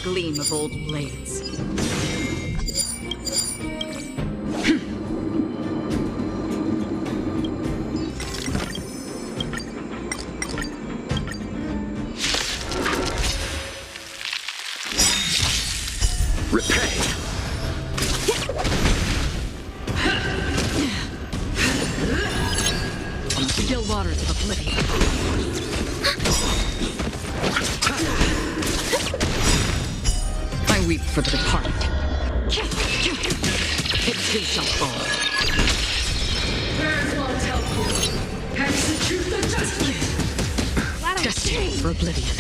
Gleam of old blades. Still waters of oblivion. I weep for the departed. It too shall fall. Where's one's help? Hence the truth of justice. Destiny for oblivion.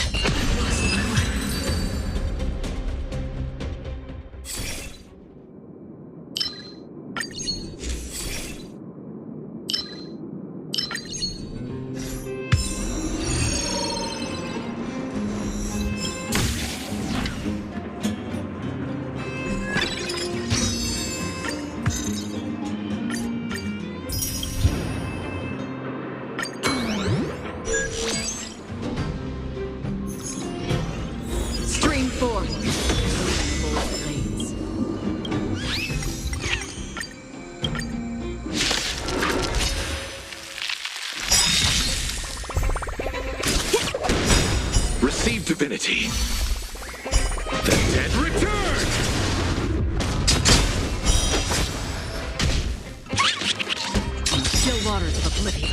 Divinity. The dead return! Still waters of oblivion.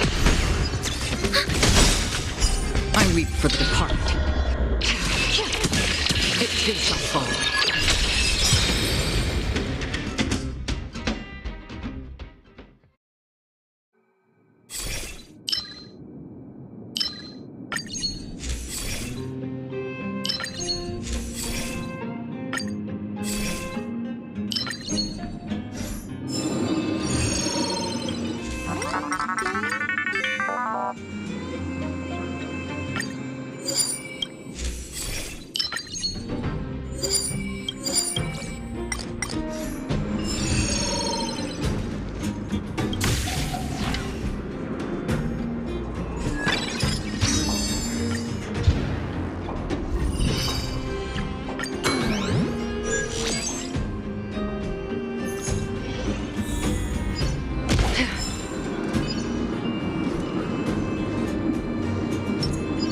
I weep for the departed. It too shall fall.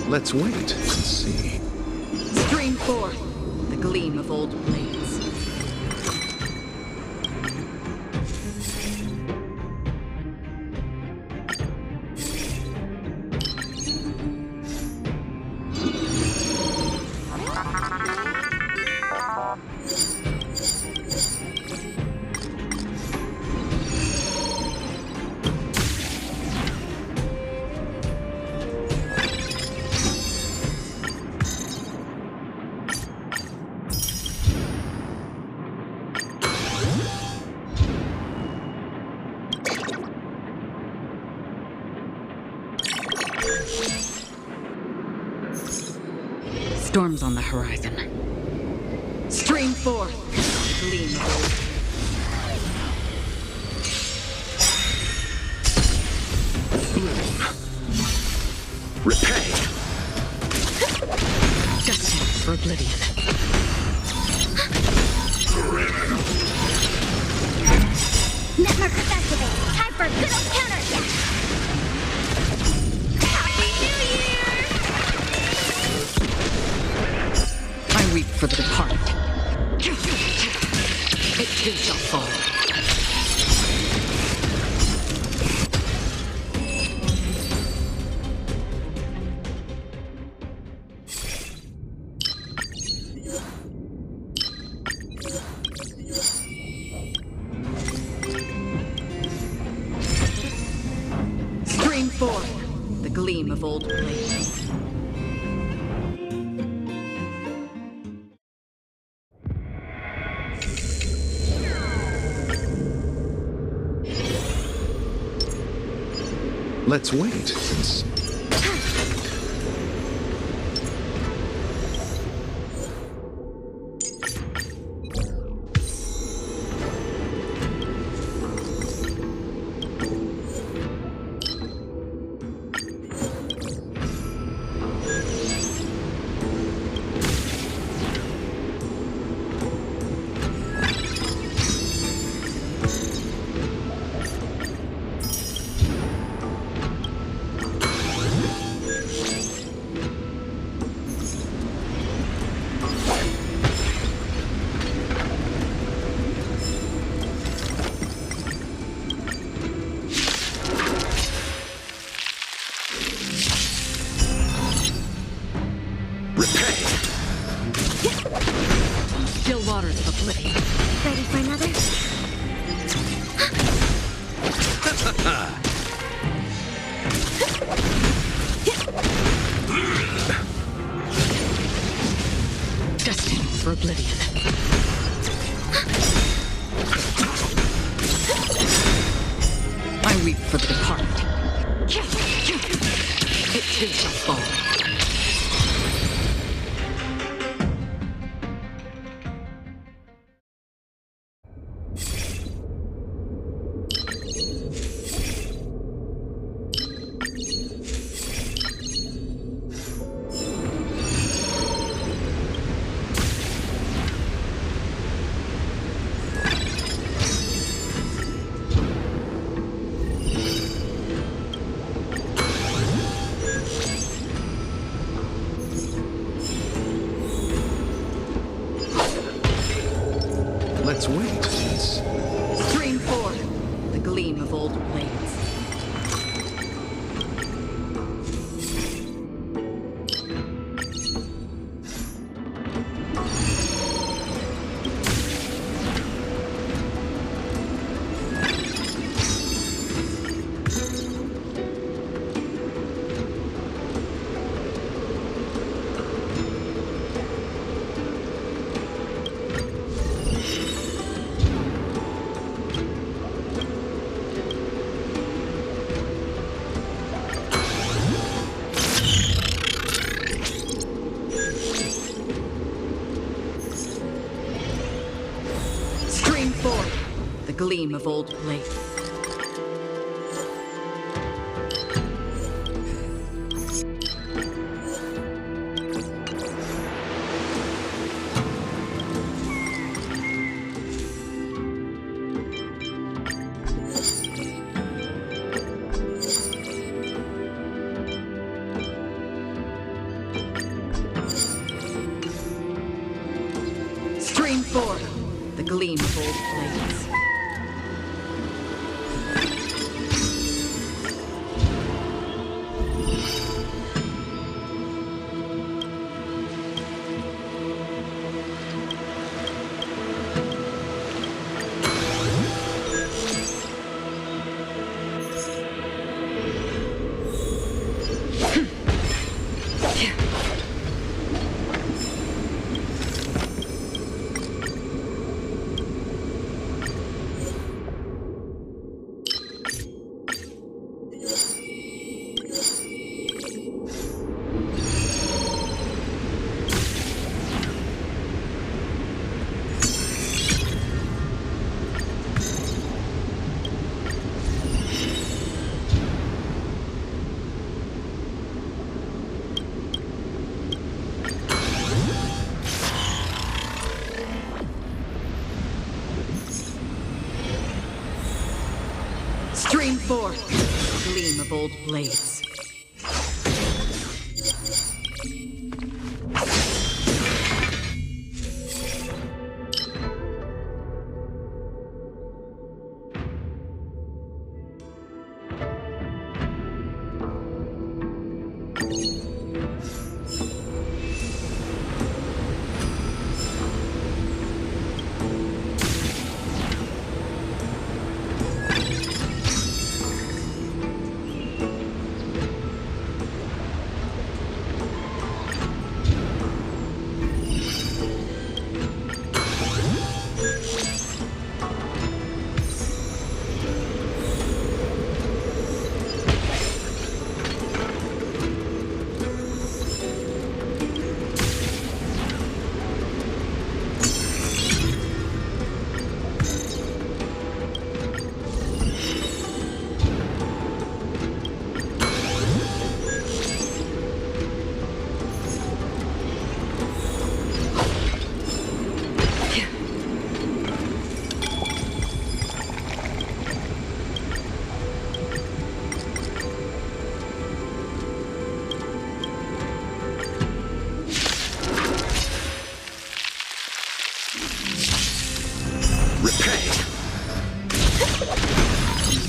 Let's wait and see. Stream forth the gleam of old blades. Storms on the horizon. Stream forth the gleam of old. Repay! Destined for oblivion. Network activated. Time for a good old counterattack. Happy New Year! I weep for the departed. It too shall fall. Stream forth the gleam of old blades. Let's wait and see. Still waters of oblivion. Ready for another? Destined for oblivion. I weep for the departed. It too shall fall. Let's wait. Stream forth the gleam of old blades. gleam of old blades. Stream forth the gleam of old blades. Stream forth the gleam of old blades.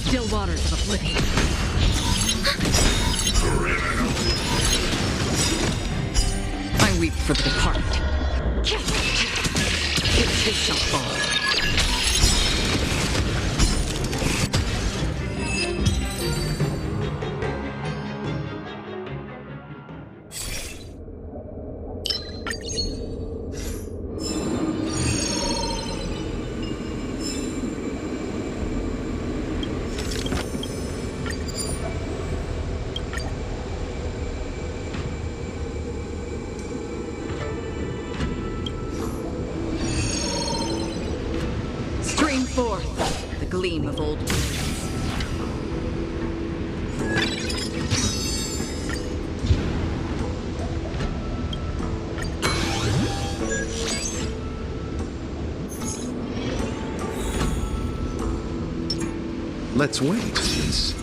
Still waters of oblivion. I weep for the departed. It shall fall. Forth the gleam of old blades. Let's wait, please.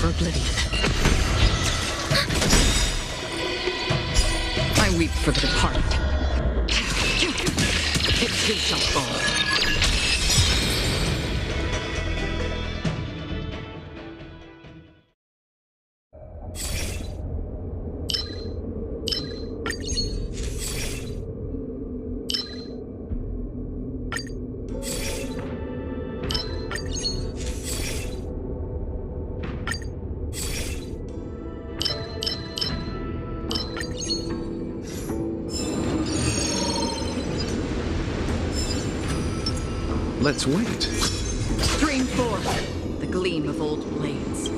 for oblivion. I weep for the departed. It too shall fall. Let's wait. Stream forth the gleam of old blades.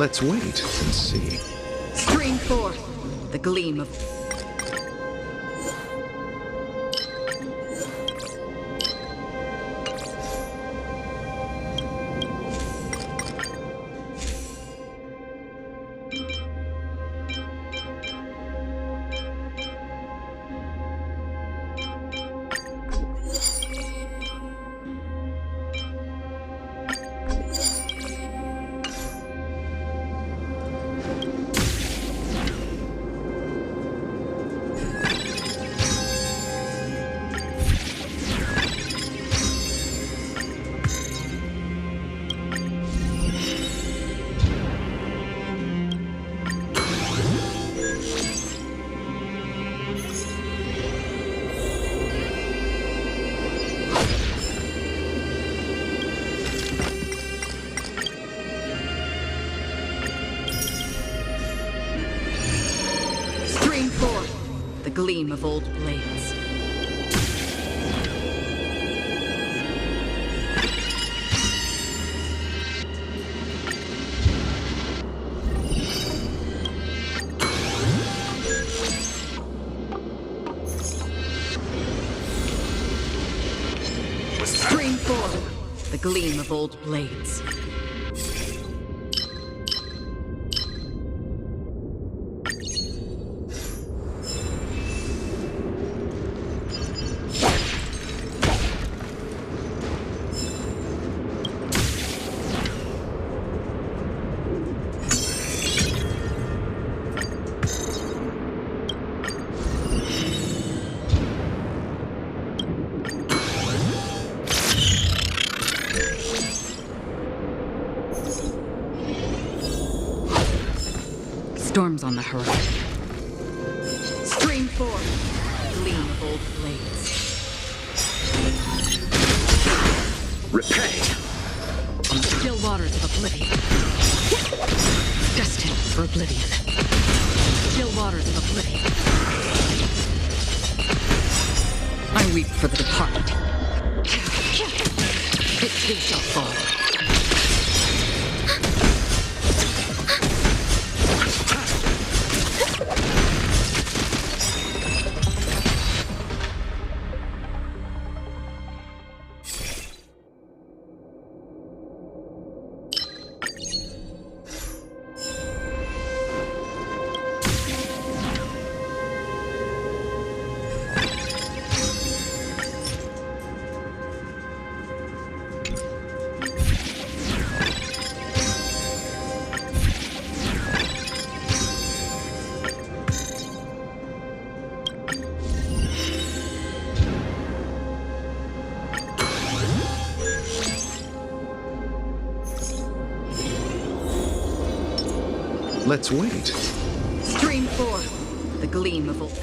Let's wait and see. Stream forth the gleam of... Gleam of old blades. Stream forward the gleam of old blades. storms on the horizon. Stream 4, gleam of old blades. Repay! On the still waters of oblivion. Destined for oblivion. Still waters of oblivion. I weep for the departed. It too shall fall. Let's wait. Stream 4, the gleam of old...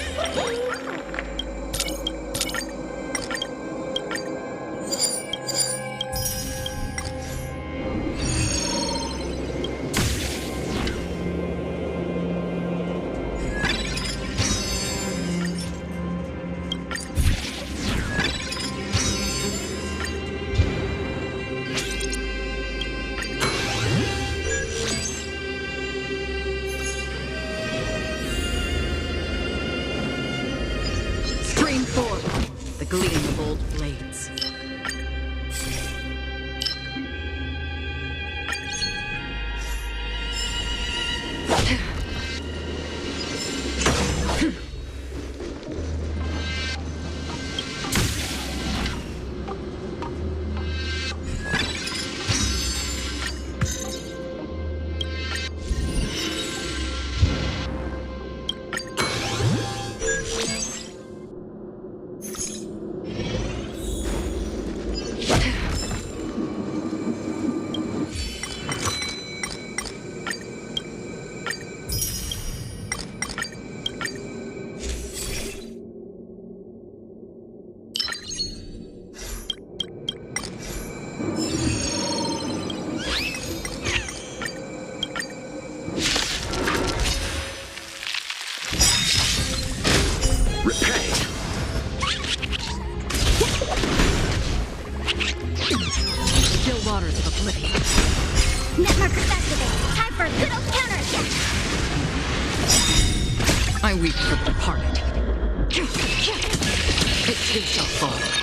gleam of old blades. I weep for the departed. It too shall fall.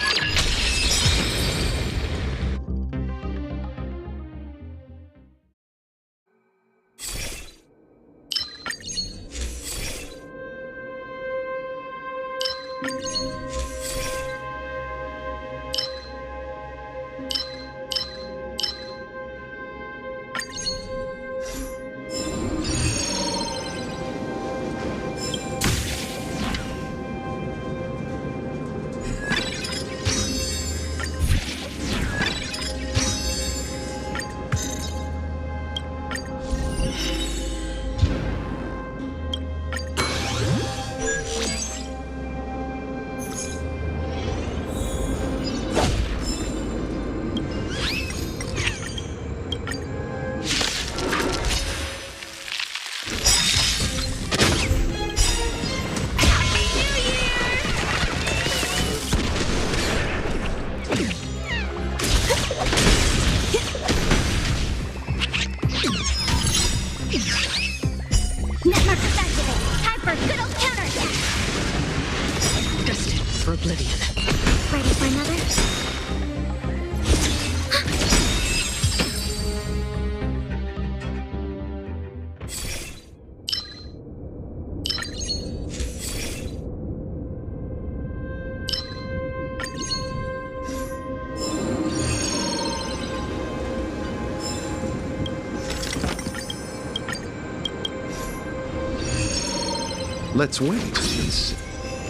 Let's wait.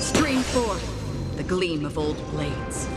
Stream 4, the gleam of old blades.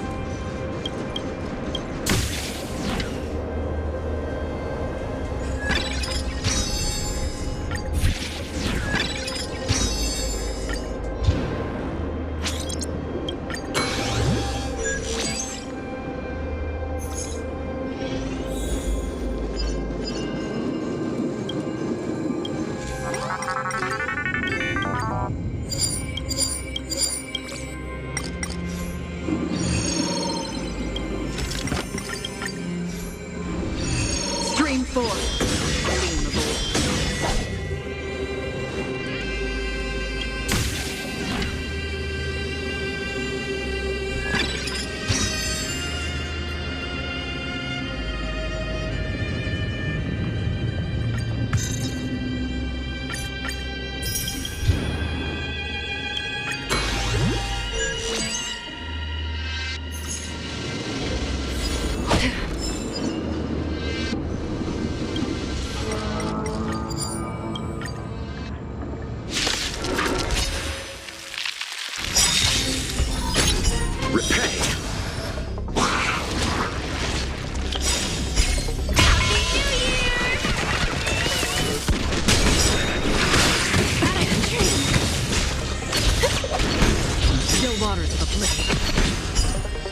oblivion.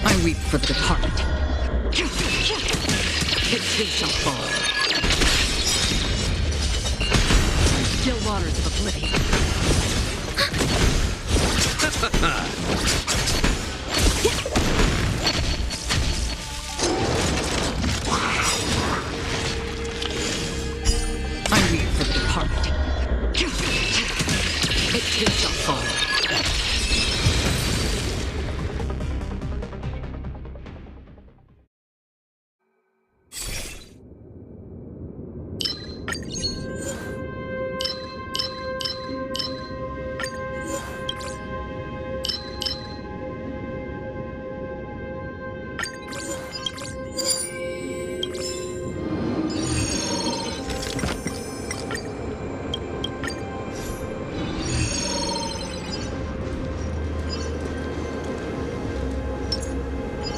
I weep for the departed. It too shall fall. Still waters of oblivion. I weep for the departed. It too shall fall.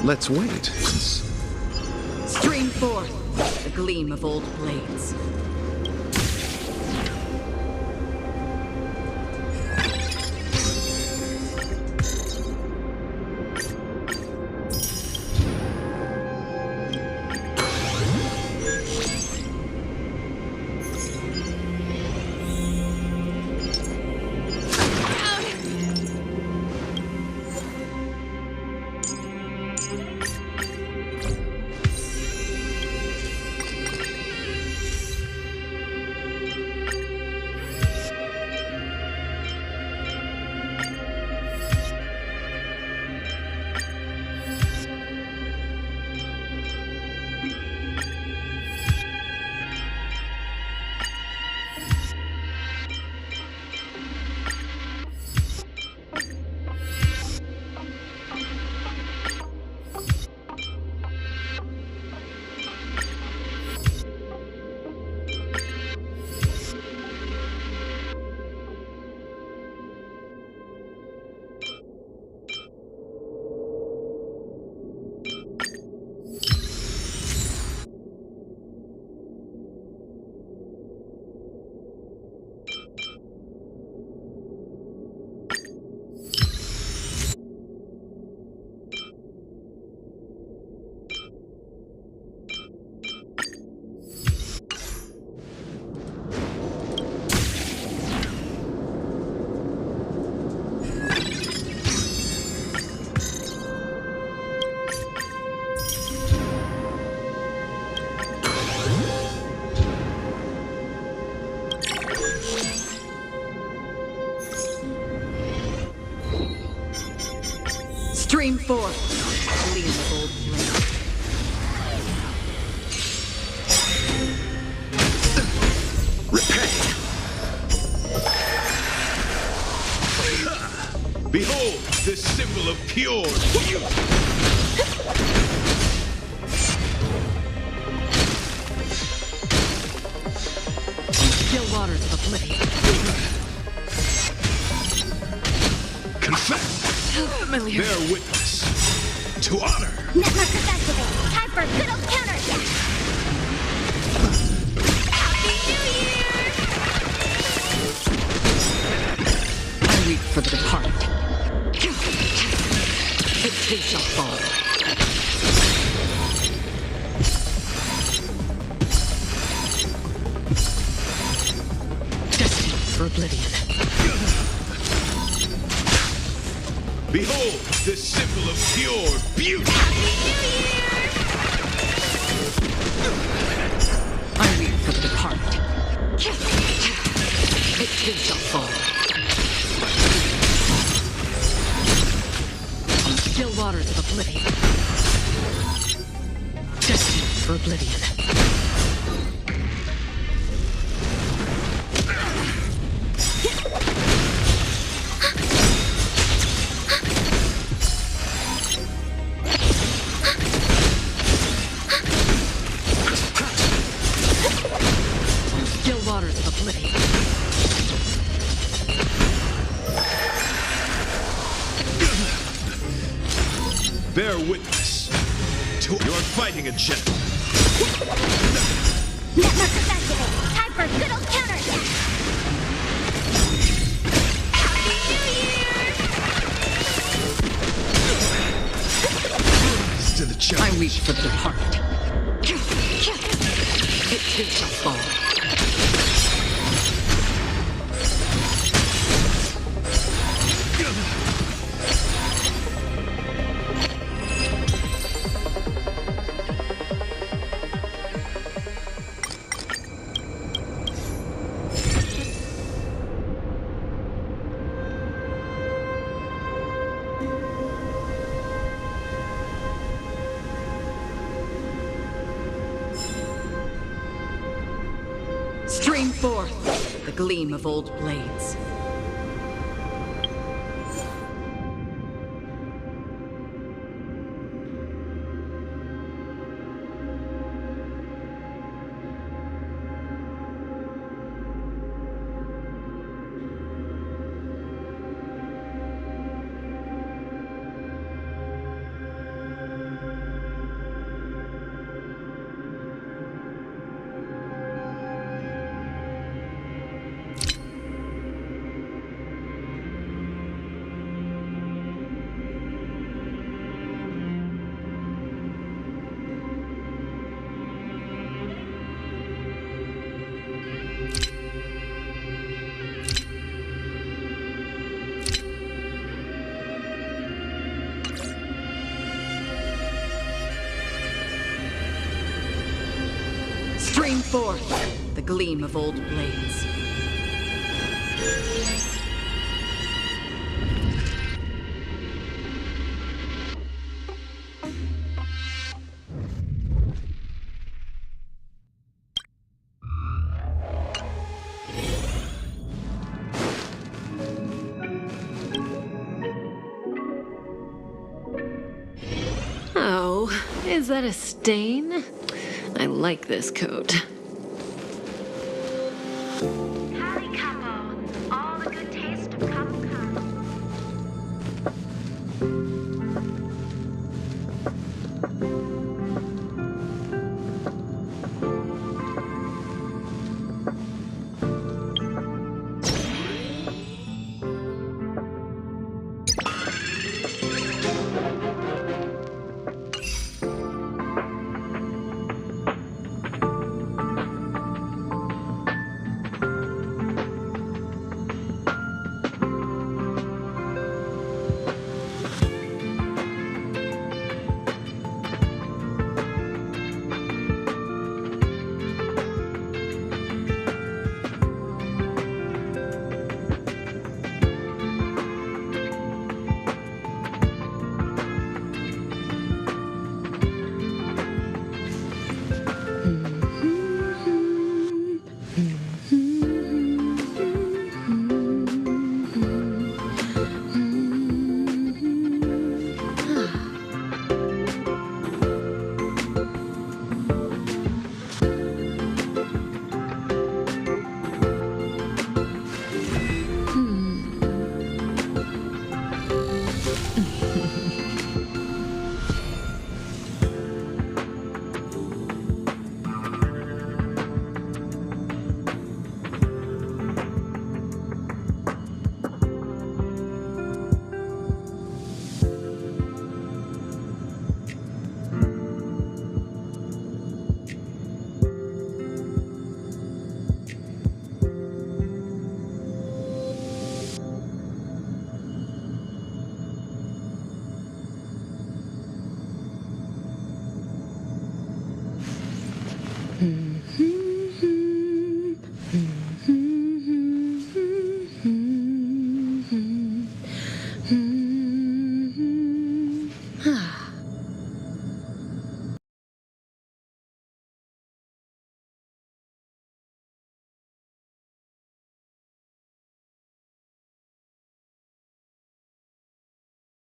Let's wait. Stream forth the gleam of old blades. Stream forth, gleam of old blades. Behold, this symbol of pure beauty! Still waters of oblivion. Confess! So familiar. Bear witness to honor! Netmarkers activate! Time for a good old counterattack! Happy New Year! I weep for the departed. It too shall fall. Destined for oblivion. Behold, this symbol of pure beauty! I weep for the departed. It too shall fall. On still waters of oblivion. Destined for oblivion. Waters of oblivion. Bear witness to you're fighting a general. Netmarkers activate! Time for a good old counterattack! Happy New Year! I weep for the departed. It takes us all. Stream forth the gleam of old blades. Stream forth the gleam of old blades. Oh, is that a stain? I like this coat. Howdy, Capo. All the good taste of Kafka.